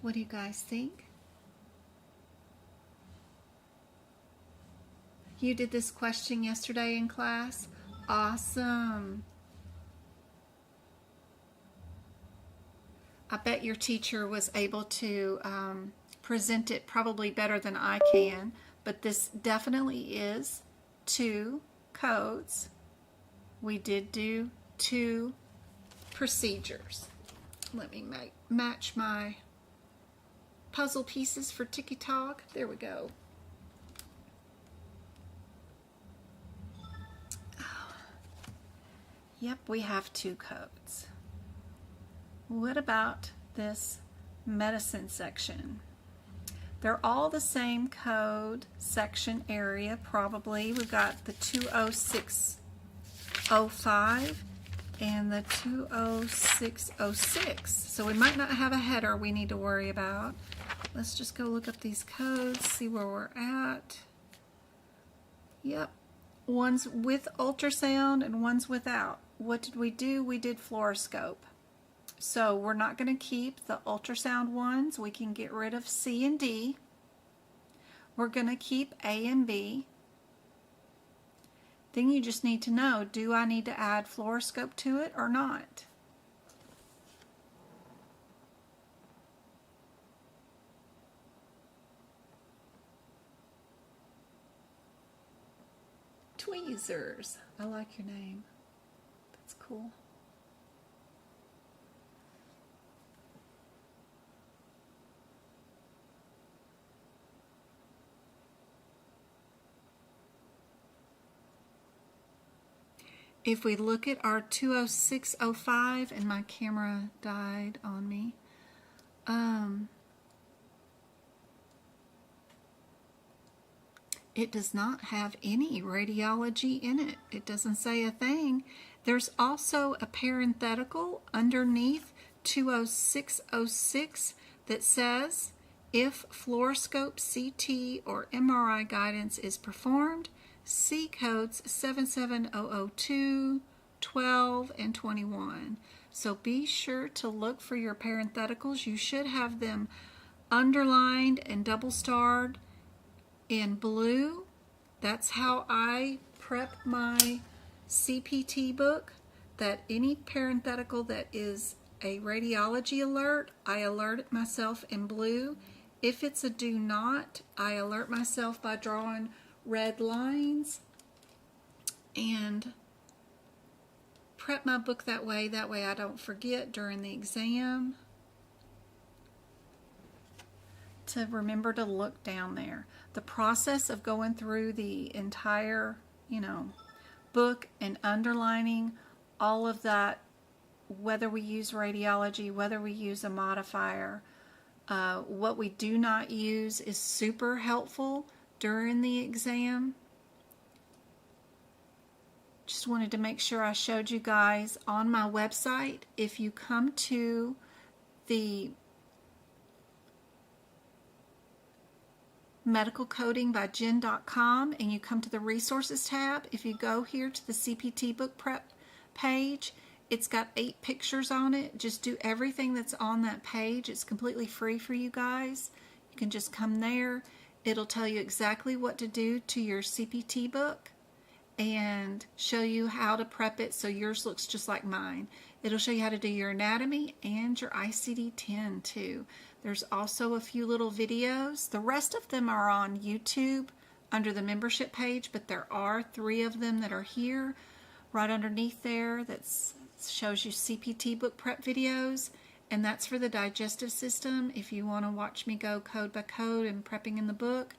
What do you guys think? You did this question yesterday in class? Awesome. I bet your teacher was able to present it probably better than I can, but this definitely is two codes. We did do two procedures. Let me match my puzzle pieces for TikTok. There we go. Oh. Yep, we have two codes. What about this medicine section? They're all the same code section area, probably. We've got the 20605 and the 20606. So we might not have a header we need to worry about. Let's just go look up these codes, see where we're at. Yep, one's with ultrasound and one's without. What did we do? We did fluoroscope. So we're not going to keep the ultrasound ones. We can get rid of C and D. We're going to keep A and B. Then you just need to know, do I need to add fluoroscope to it or not? Tweezers. I like your name. That's cool. If we look at our 20605, and my camera died on me, it does not have any radiology in it. It doesn't say a thing. There's also a parenthetical underneath 20606 that says, if fluoroscope, CT, or MRI guidance is performed, see codes 77002, 12, and 21. So be sure to look for your parentheticals. You should have them underlined and double starred in blue. That's how I prep my CPT book, that any parenthetical that is a radiology alert, I alert it myself in blue. If it's a do not, I alert myself by drawing red lines and prep my book that way I don't forget during the exam to remember to look down there. The process of going through the entire, book and underlining all of that, whether we use radiology, whether we use a modifier, what we do not use is super helpful during the exam. Just wanted to make sure I showed you guys on my website. If you come to the medicalcodingbyjen.com and you come to the resources tab, if you go here to the CPT book prep page, it's got 8 pictures on it. Just do everything that's on that page. It's completely free for you guys. You can just come there. It'll tell you exactly what to do to your CPT book and show you how to prep it so yours looks just like mine. It'll show you how to do your anatomy and your ICD-10 too. There's also a few little videos. The rest of them are on YouTube under the membership page, but there are 3 of them that are here right underneath there that shows you CPT book prep videos. And that's for the digestive system. If you want to watch me go code by code and prepping in the book,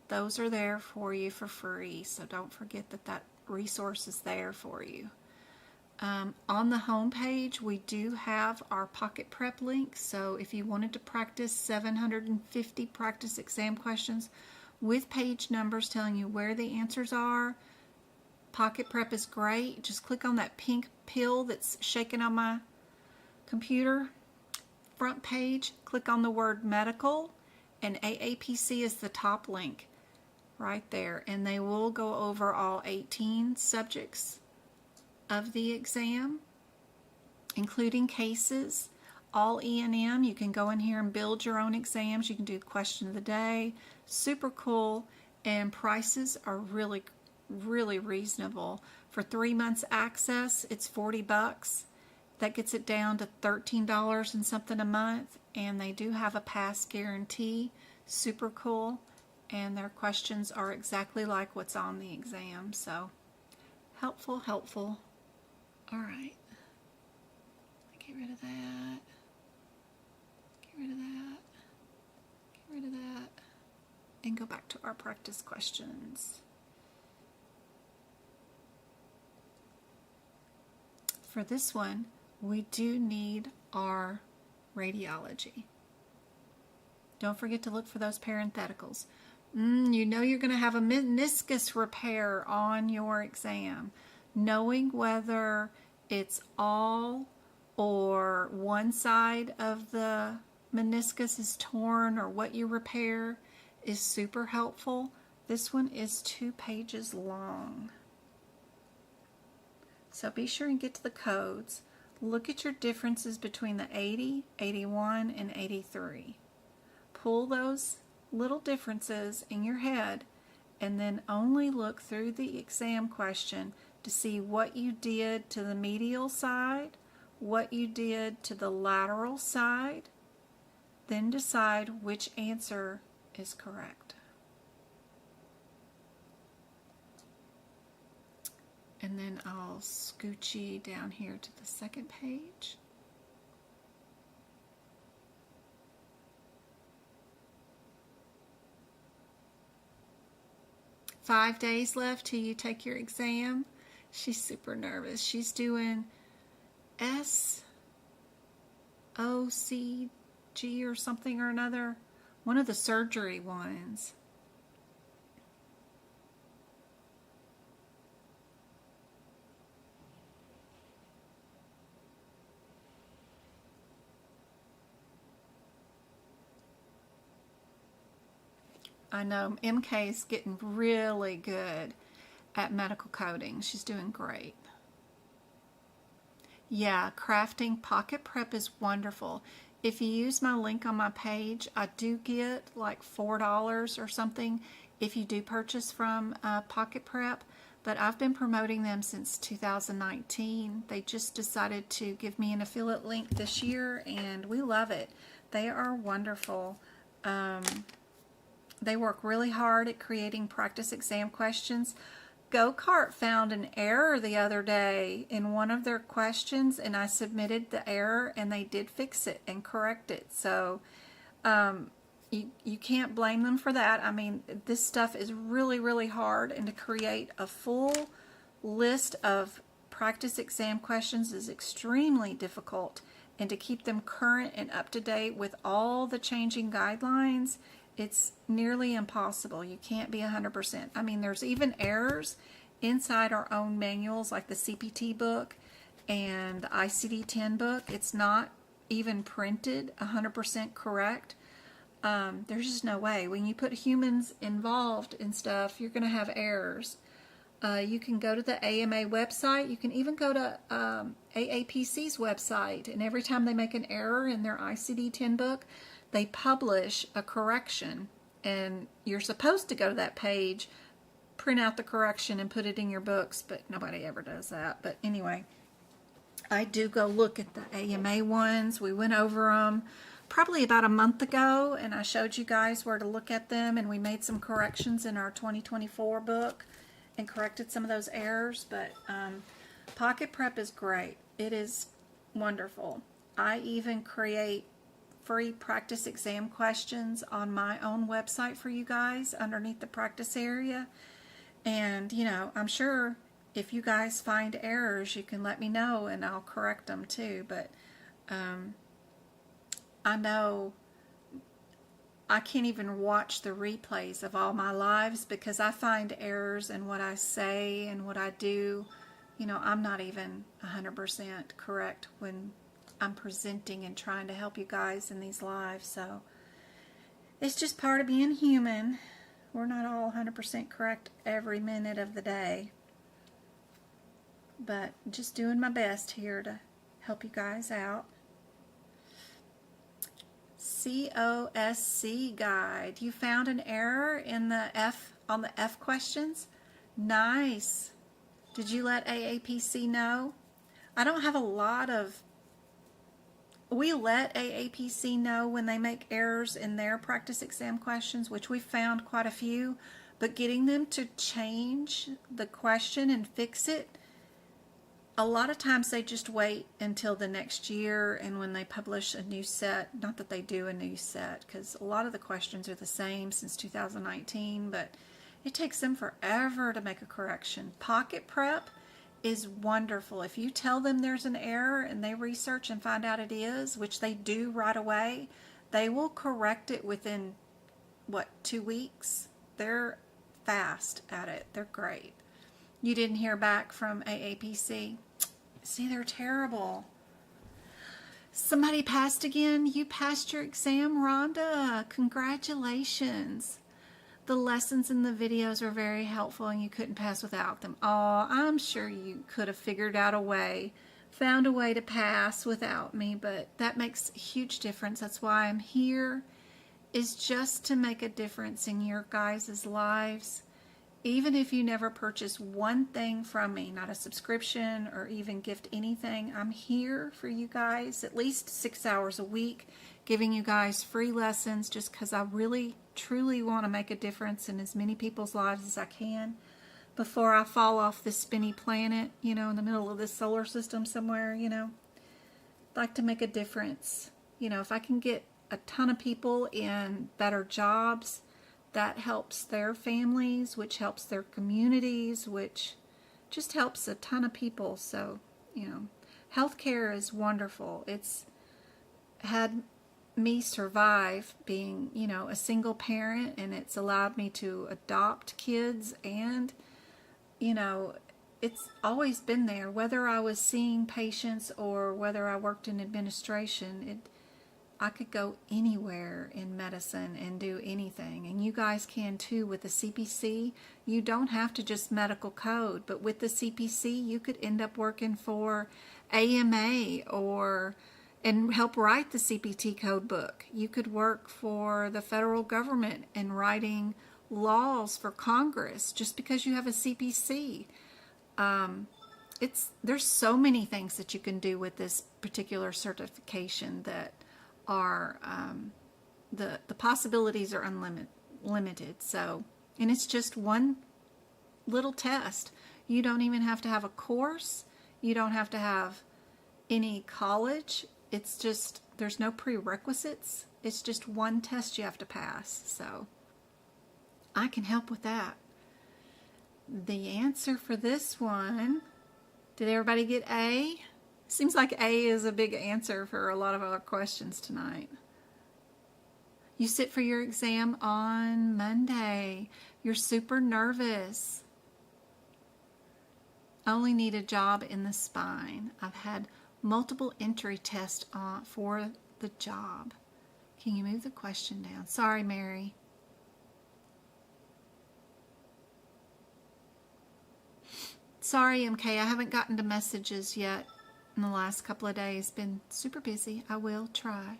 those are there for you for free. So don't forget that resource is there for you. On the home page, we do have our pocket prep link. So if you wanted to practice 750 practice exam questions with page numbers telling you where the answers are, Pocket Prep is great. Just click on that pink pill that's shaking on my computer. Front page, click on the word medical, and AAPC is the top link right there. And they will go over all 18 subjects of the exam, including cases. All E&M, you can go in here and build your own exams. You can do question of the day. Super cool. And prices are really, really reasonable. For 3 months access, it's $40. That gets it down to $13 and something a month. And they do have a pass guarantee. Super cool. And their questions are exactly like what's on the exam. So helpful, helpful. All right. Get rid of that. Get rid of that. Get rid of that. And go back to our practice questions. For this one, we do need our radiology. Don't forget to look for those parentheticals. You know you're going to have a meniscus repair on your exam. Knowing whether it's all or one side of the meniscus is torn or what you repair is super helpful. This one is 2 pages long. So be sure and get to the codes. Look at your differences between the 80, 81, and 83. Pull those little differences in your head and then only look through the exam question to see what you did to the medial side, what you did to the lateral side, then decide which answer is correct. And then I'll scooch you down here to the second page. "5 days left till you take your exam." She's super nervous. She's doing SOCG or something or another. One of the surgery ones. I know MK is getting really good at medical coding. She's doing great. Yeah, crafting Pocket Prep is wonderful. If you use my link on my page, I do get like $4 or something if you do purchase from Pocket Prep, but I've been promoting them since 2019. They just decided to give me an affiliate link this year, and we love it. They are wonderful. They work really hard at creating practice exam questions. Go-Kart found an error the other day in one of their questions, and I submitted the error, and they did fix it and correct it. So you can't blame them for that. I mean, this stuff is really, really hard, and to create a full list of practice exam questions is extremely difficult, and to keep them current and up to date with all the changing guidelines, it's nearly impossible. You can't be 100%. I mean, there's even errors inside our own manuals, like the CPT book and the ICD-10 book. It's not even printed 100% correct. There's just no way. When you put humans involved in stuff, you're going to have errors. You can go to the AMA website. You can even go to AAPC's website, and every time they make an error in their ICD-10 book, they publish a correction, and you're supposed to go to that page, print out the correction, and put it in your books, but nobody ever does that. But anyway, I do go look at the AMA ones. We went over them probably about a month ago, and I showed you guys where to look at them, and we made some corrections in our 2024 book and corrected some of those errors. But Pocket Prep is great. It is wonderful. I even create free practice exam questions on my own website for you guys underneath the practice area. And, you know, I'm sure if you guys find errors, you can let me know and I'll correct them too. But I know I can't even watch the replays of all my lives because I find errors in what I say and what I do. You know, I'm not even 100% correct when I'm presenting and trying to help you guys in these lives. So it's just part of being human. We're not all 100% correct every minute of the day. But just doing my best here to help you guys out. COSC guide. You found an error in the on the F questions? Nice. Did you let AAPC know? I don't have a lot of... We let AAPC know when they make errors in their practice exam questions, which we found quite a few, but getting them to change the question and fix it, a lot of times they just wait until the next year and when they publish a new set, not that they do a new set, because a lot of the questions are the same since 2019, but it takes them forever to make a correction. Pocket prep is wonderful. If you tell them there's an error and they research and find out it is, which they do right away, they will correct it within, 2 weeks? They're fast at it. They're great. You didn't hear back from AAPC? See, they're terrible. Somebody passed again? You passed your exam, Rhonda. Congratulations. The lessons in the videos are very helpful and you couldn't pass without them. Oh, I'm sure you could have figured out a way, found a way to pass without me, but that makes a huge difference. That's why I'm here, is just to make a difference in your guys' lives. Even if you never purchase one thing from me, not a subscription or even gift anything, I'm here for you guys at least 6 hours a week, giving you guys free lessons just because I really, truly want to make a difference in as many people's lives as I can before I fall off this spinny planet, in the middle of this solar system somewhere, I'd like to make a difference. If I can get a ton of people in better jobs, that helps their families, which helps their communities, which just helps a ton of people. So, healthcare is wonderful. It's had me survive being, a single parent, and it's allowed me to adopt kids, and, it's always been there. Whether I was seeing patients or whether I worked in administration, I could go anywhere in medicine and do anything. And you guys can too with the CPC. You don't have to just medical code, but with the CPC, you could end up working for AMA and help write the CPT code book. You could work for the federal government and writing laws for Congress just because you have a CPC. There's so many things that you can do with this particular certification that are the possibilities are unlimited. So, and it's just one little test. You don't even have to have a course. You don't have to have any college. It's just, there's no prerequisites. It's just one test you have to pass. So I can help with that. The answer for this one, did everybody get A? Seems like A is a big answer for a lot of our questions tonight. You sit for your exam on Monday. You're super nervous. I only need a job in the spine. I've had multiple entry tests for the job. Can you move the question down? Sorry, Mary. Sorry, MK, I haven't gotten to messages yet in the last couple of days. Been super busy. I will try.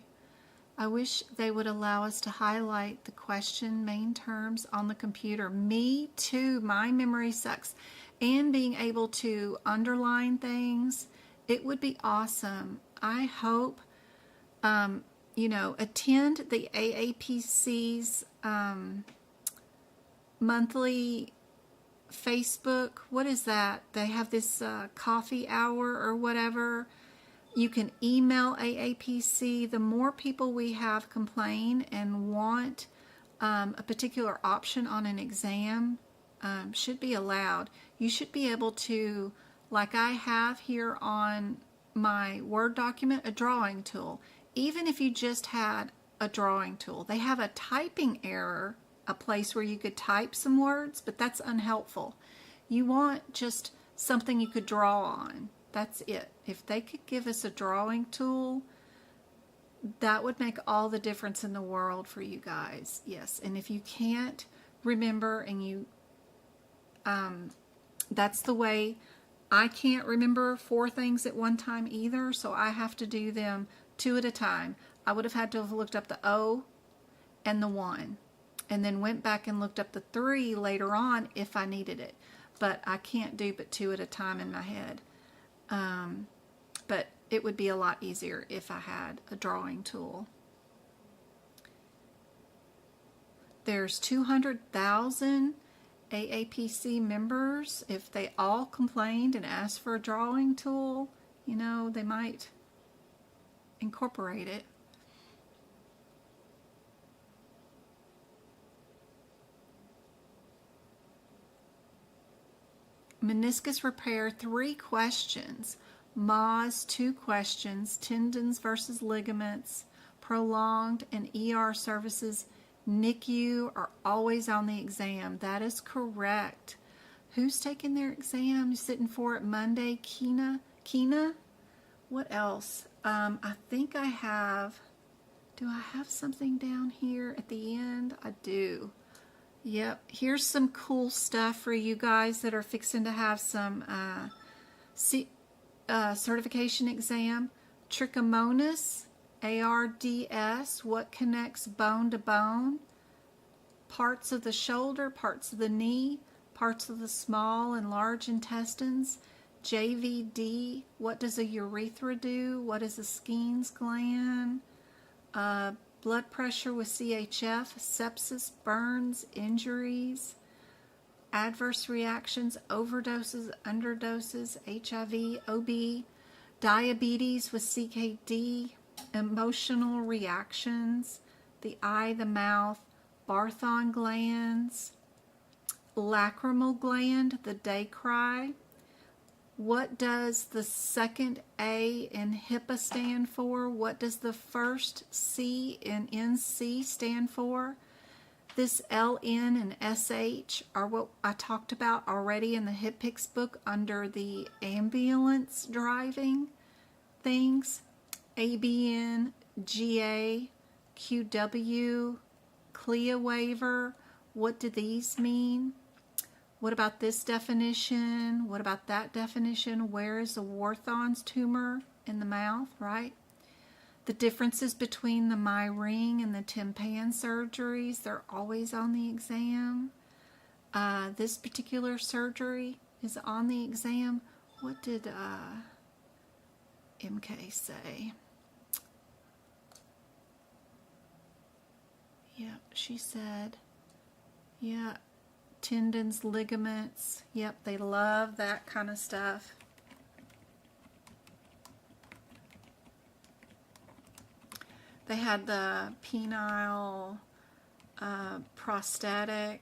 I wish they would allow us to highlight the question main terms on the computer. Me too. My memory sucks. And being able to underline things, it would be awesome. I hope, attend the AAPC's monthly Facebook. What is that? They have this coffee hour or whatever. You can email AAPC. The more people we have complain and want a particular option on an exam should be allowed. You should be able to, like I have here on my Word document, a drawing tool. Even if you just had a drawing tool. They have a typing error, a place where you could type some words, but that's unhelpful. You want just something you could draw on. That's it. If they could give us a drawing tool, that would make all the difference in the world for you guys. Yes, and if you can't remember and you, that's the way. I can't remember 4 things at one time either, so I have to do them 2 at a time. I would have had to have looked up the O and the 1, and then went back and looked up the 3 later on if I needed it. But I can't do but 2 at a time in my head. But it would be a lot easier if I had a drawing tool. There's 200,000 AAPC members. If they all complained and asked for a drawing tool, you know, they might incorporate it. Meniscus repair, 3 questions. MOS, 2 questions. Tendons versus ligaments. Prolonged and ER services. NICU are always on the exam. That is correct. Who's taking their exam? Sitting for it Monday? Keena? What else? I think I have. Do I have something down here at the end? I do. Yep. Here's some cool stuff for you guys that are fixing to have some certification exam. Trichomonas. ARDS, what connects bone to bone, parts of the shoulder, parts of the knee, parts of the small and large intestines. JVD, what does a urethra do? What is a Skene's gland? Blood pressure with CHF, sepsis, burns, injuries, adverse reactions, overdoses, underdoses, HIV, OB, diabetes with CKD, emotional reactions, the eye, the mouth, Barthon glands, lacrimal gland, the day cry. What does the second A in HIPAA stand for? What does the first C in NC stand for? This LN and SH are what I talked about already in the HIPICS book under the ambulance driving things. ABN, GA, QW, CLIA waiver. What do these mean? What about this definition? What about that definition? Where is the Warthone's tumor in the mouth, right? The differences between the MyRing and the Timpan surgeries, they're always on the exam. This particular surgery is on the exam. What did MK say? Yep, she said, yeah, tendons, ligaments. Yep, they love that kind of stuff. They had the penile prostatic.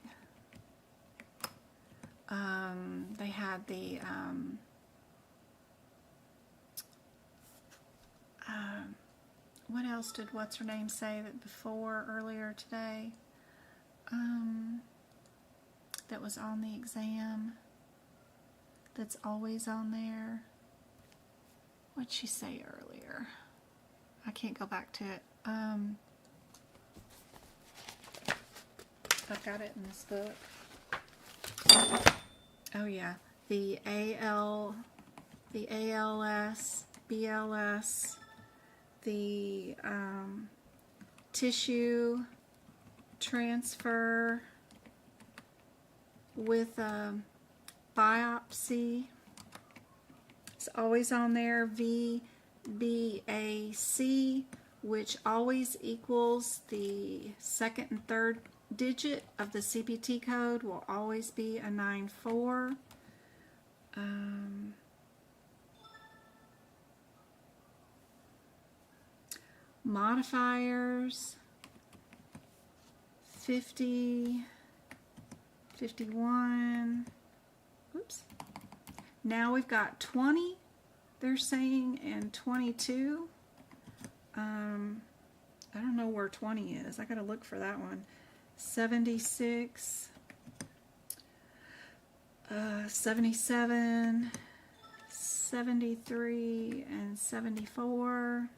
They had the what else did what's her name say that before earlier today? That was on the exam. That's always on there. What'd she say earlier? I can't go back to it. I've got it in this book. Oh yeah, the ALS, BLS, the tissue transfer with biopsy. It's always on there. VBAC, which always equals the second and third digit of the CPT code, will always be a 94. Modifiers, 50, 51. Oops. Now we've got 20, they're saying, and 22. I don't know where 20 is. I gotta look for that one. 76, 77, 73, and 74.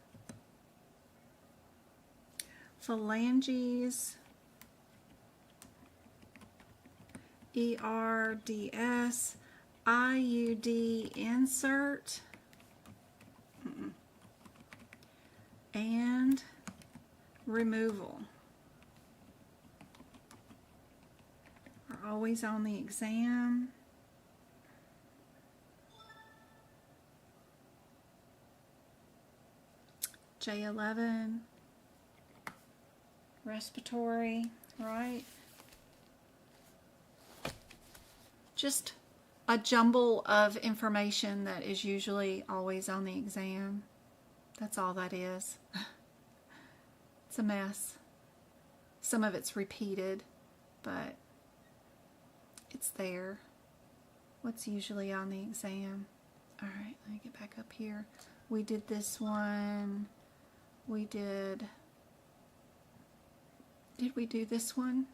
Phalanges, ERDS, IUD insert, and removal are always on the exam. J11, respiratory, right? Just a jumble of information that is usually always on the exam. That's all that is. It's a mess. Some of it's repeated, but it's there. What's usually on the exam? All right, let me get back up here. We did this one. We did we do this one?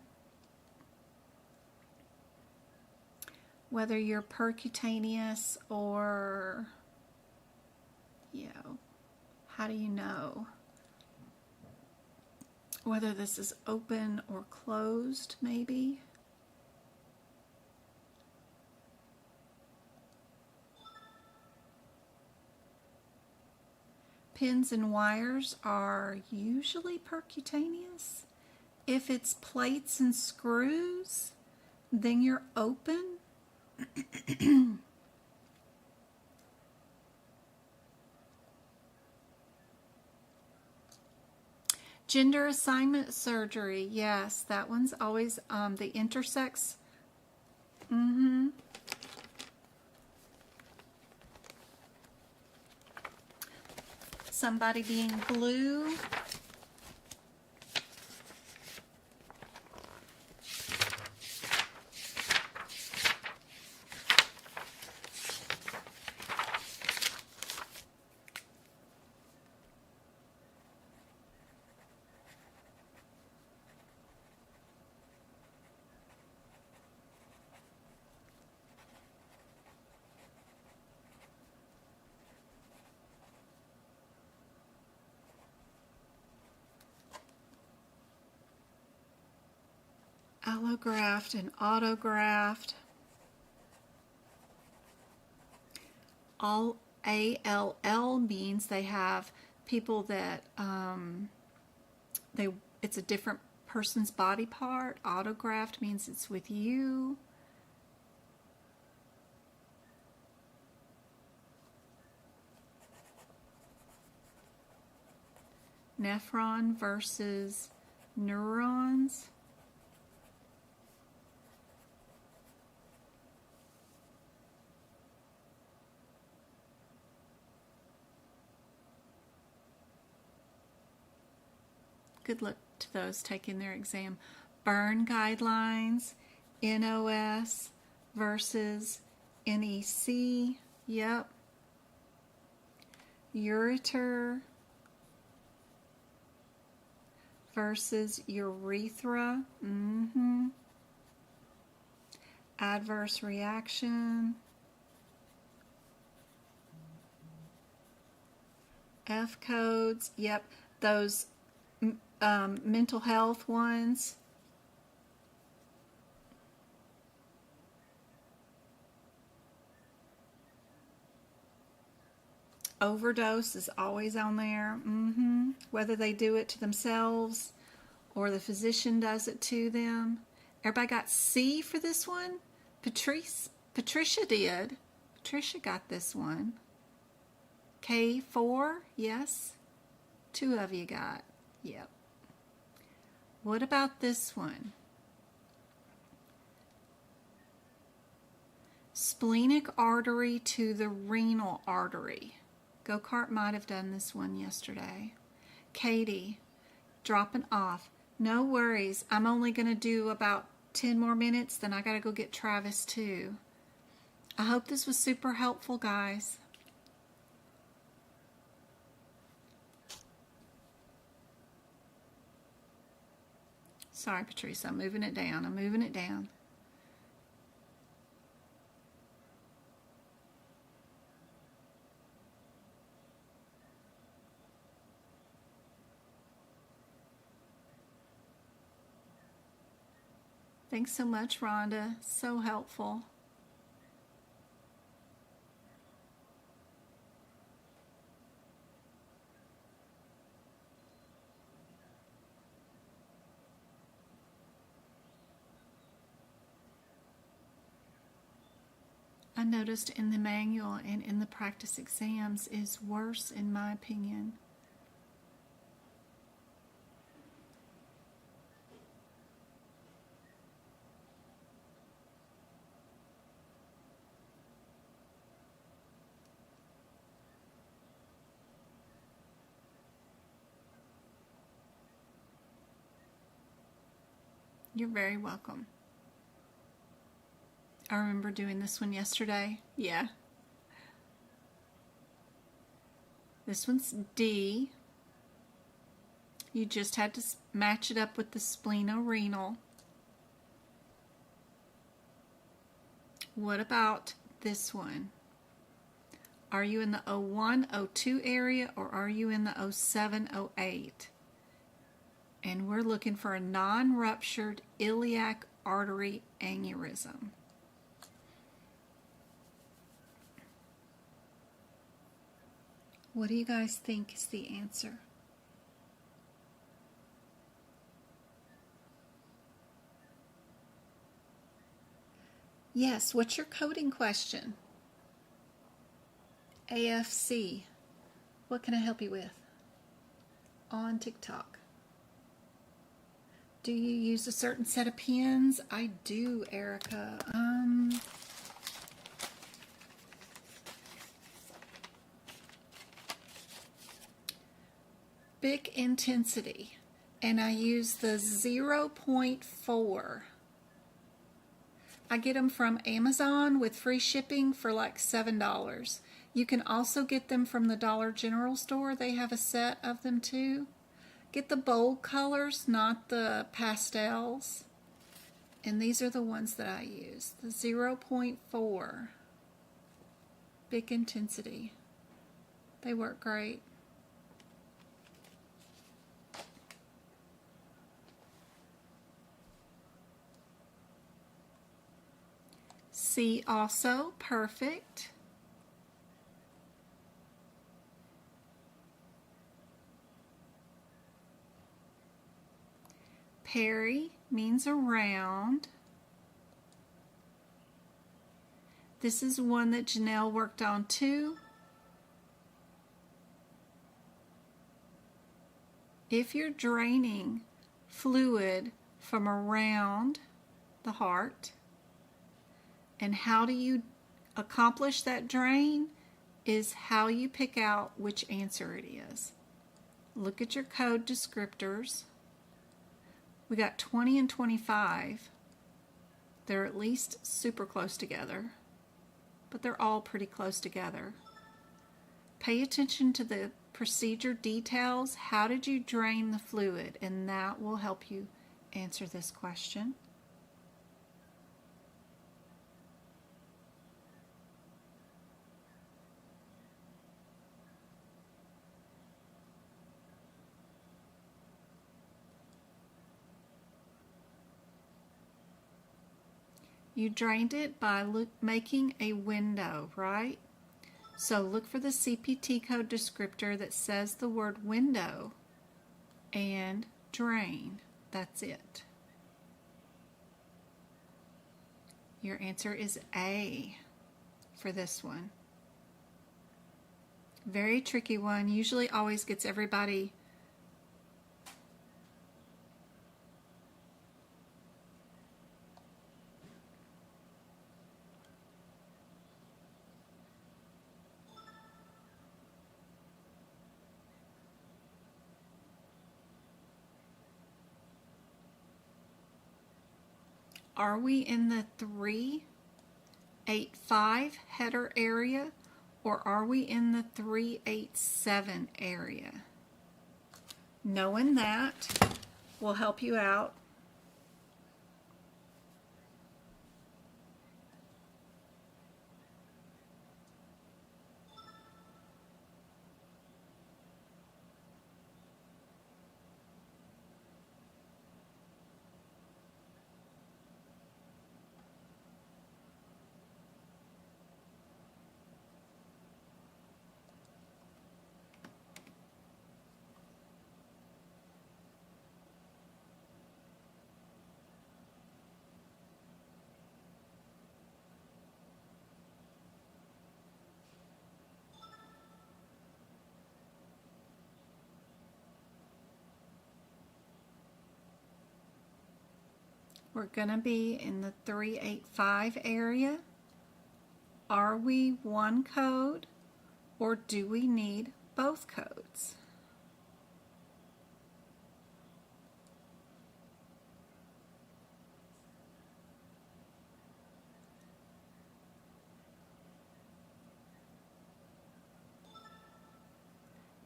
Whether you're percutaneous or, how do you know whether this is open or closed, maybe? Pins and wires are usually percutaneous. If it's plates and screws, then you're open. Gender assignment surgery, yes, that one's always the intersex. Somebody being blue. Allograft and autograft. All ALL means they have people that it's a different person's body part. Autograft means it's with you. Nephron versus neurons. Good luck to those taking their exam. Burn guidelines, NOS versus NEC. Yep. Ureter versus urethra. Adverse reaction. F codes. Yep. Those mental health ones. Overdose is always on there. Whether they do it to themselves or the physician does it to them. Everybody got C for this one? Patricia did. Patricia got this one. K4, yes. 2 of you got. Yep. What about this one? Splenic artery to the renal artery. Go-Kart might have done this one yesterday. Katie, dropping off. No worries. I'm only going to do about 10 more minutes, then I got to go get Travis too. I hope this was super helpful, guys. Sorry, Patrice, I'm moving it down. I'm moving it down. Thanks so much, Rhonda. So helpful. I noticed in the manual and in the practice exams is worse in my opinion. You're very welcome. I remember doing this one yesterday. Yeah. This one's D. You just had to match it up with the splenorenal. What about this one? Are you in the 01, 02 area, or are you in the 07, 08? And we're looking for a non-ruptured iliac artery aneurysm. What do you guys think is the answer? Yes, what's your coding question? AFC. What can I help you with? On TikTok. Do you use a certain set of pens? I do, Erica. Big intensity, and I use the 0.4. I get them from Amazon with free shipping for like $7. You can also get them from the Dollar General store. They have a set of them too. Get the bold colors, not the pastels. And these are the ones that I use. The 0.4. Big intensity. They work great. C also, perfect. Peri means around. This is one that Janelle worked on too. If you're draining fluid from around the heart, and how do you accomplish that drain is how you pick out which answer it is. Look at your code descriptors. We got 20 and 25. They're at least super close together, but they're all pretty close together. Pay attention to the procedure details. How did you drain the fluid? And that will help you answer this question. You drained it by making a window, right? So look for the CPT code descriptor that says the word window and drain. That's it. Your answer is A for this one. Very tricky one. Usually always gets everybody Are we in the 385 header area, or are we in the 387 area? Knowing that will help you out We're going to be in the 385 area. Are we one code, or do we need both codes?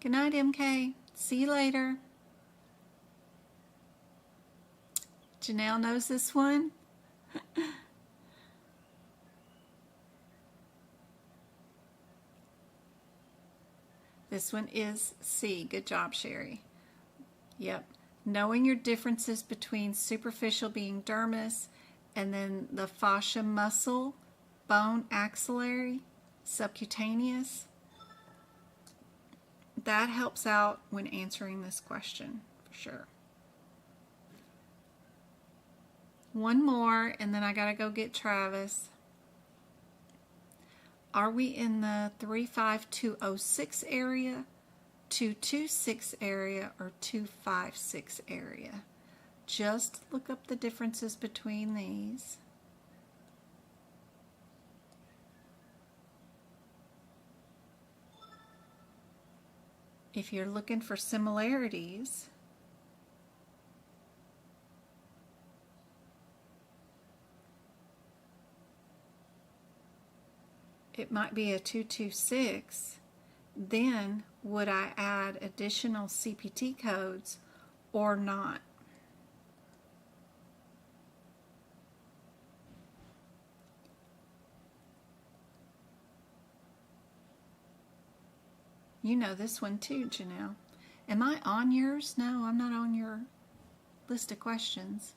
Good night, MK. See you later. Janelle knows this one. This one is C. Good job, Sherry. Yep. Knowing your differences between superficial being dermis and then the fascia muscle, bone axillary, subcutaneous. That helps out when answering this question, for sure. One more, and then I gotta go get Travis. Are we in the 35206 area, 226 area, or 256 area? Just look up the differences between these. If you're looking for similarities, it might be a 226. Then would I add additional CPT codes or not? You know this one too, Janelle. Am I on yours? No, I'm not on your list of questions.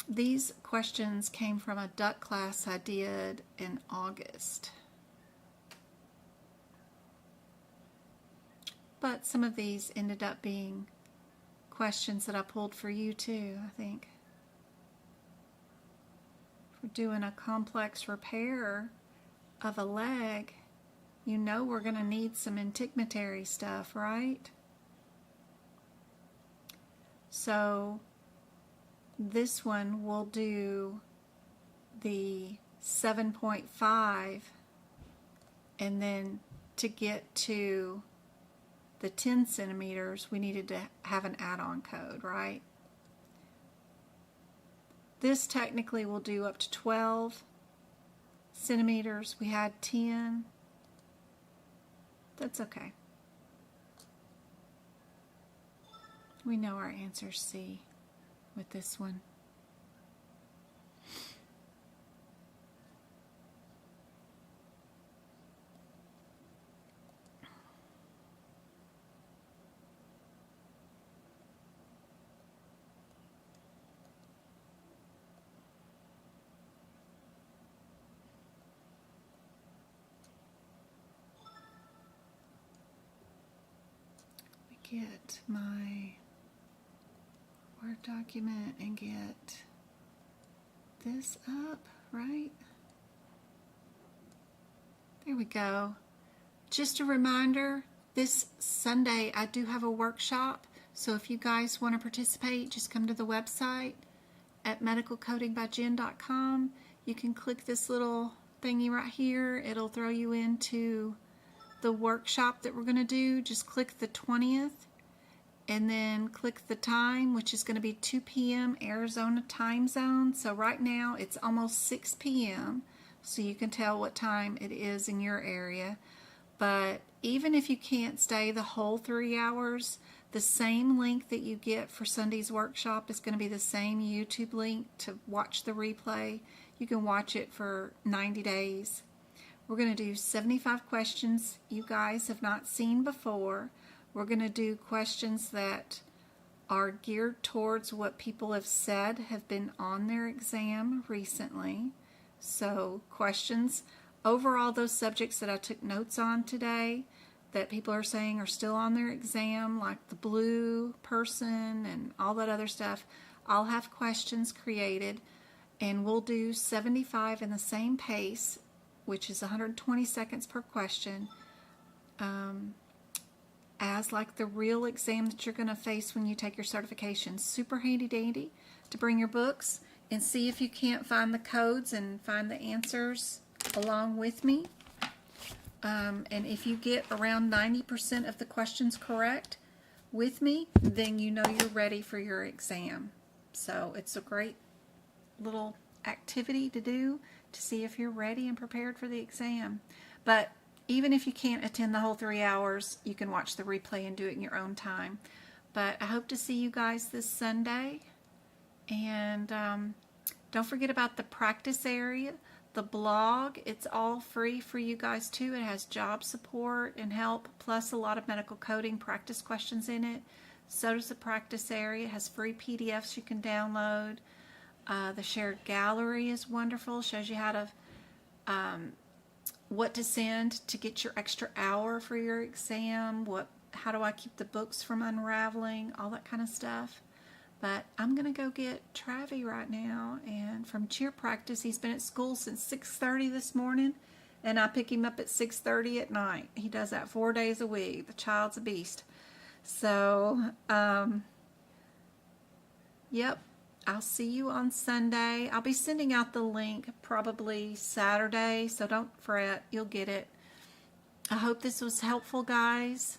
These questions came from a duck class I did in August. But some of these ended up being questions that I pulled for you too, I think. If we're doing a complex repair of a leg, you know we're going to need some integumentary stuff, right? So this one will do the 7.5, and then to get to the 10 centimeters, we needed to have an add-on code, right? This technically will do up to 12 centimeters. We had 10. That's okay. We know our answer's C with this one. Get my Word document and get this up, right? There we go. Just a reminder, this Sunday I do have a workshop, so if you guys want to participate, just come to the website at medicalcodingbyjen.com. You can click this little thingy right here. It'll throw you into the workshop that we're going to do. Just click the 20th and then click the time, which is going to be 2 p.m. Arizona time zone. So right now it's almost 6 p.m. so you can tell what time it is in your area. But even if you can't stay the whole 3 hours, the same link that you get for Sunday's workshop is going to be the same YouTube link to watch the replay. You can watch it for 90 days. We're going to do 75 questions you guys have not seen before. We're going to do questions that are geared towards what people have said have been on their exam recently. So questions over all those subjects that I took notes on today that people are saying are still on their exam, like the blue person and all that other stuff. I'll have questions created, and we'll do 75 in the same pace, which is 120 seconds per question, as like the real exam that you're going to face when you take your certification. Super handy dandy to bring your books and see if you can't find the codes and find the answers along with me. And if you get around 90% of the questions correct with me, then you know you're ready for your exam. So it's a great little activity to do to see if you're ready and prepared for the exam. But even if you can't attend the whole 3 hours, you can watch the replay and do it in your own time. But I hope to see you guys this Sunday. And don't forget about the practice area, the blog. It's all free for you guys too. It has job support and help, plus a lot of medical coding practice questions in it. So does the practice area. It has free PDFs you can download. The shared gallery is wonderful. Shows you how to what to send to get your extra hour for your exam. How do I keep the books from unraveling? All that kind of stuff. But I'm going to go get Travi right now, and from cheer practice. He's been at school since 6:30 this morning, and I pick him up at 6:30 at night. He does that 4 days a week. The child's a beast. So, yep, I'll see you on Sunday. I'll be sending out the link probably Saturday, so don't fret. You'll get it. I hope this was helpful, guys.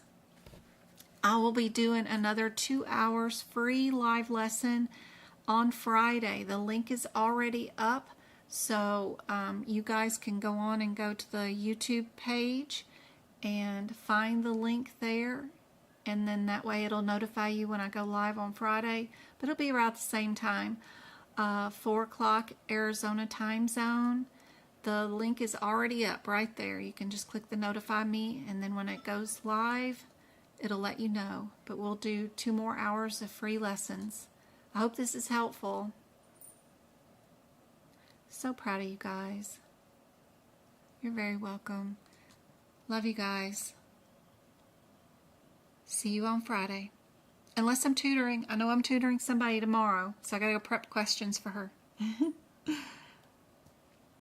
I will be doing another 2 hours free live lesson on Friday. The link is already up, so you guys can go on and go to the YouTube page and find the link there, and then that way it'll notify you when I go live on Friday. But it'll be around the same time, 4 o'clock Arizona time zone. The link is already up right there. You can just click the notify me, and then when it goes live, it'll let you know. But we'll do 2 more hours of free lessons. I hope this is helpful. So proud of you guys. You're very welcome. Love you guys. See you on Friday. Unless I'm tutoring. I know I'm tutoring somebody tomorrow, so I gotta go prep questions for her.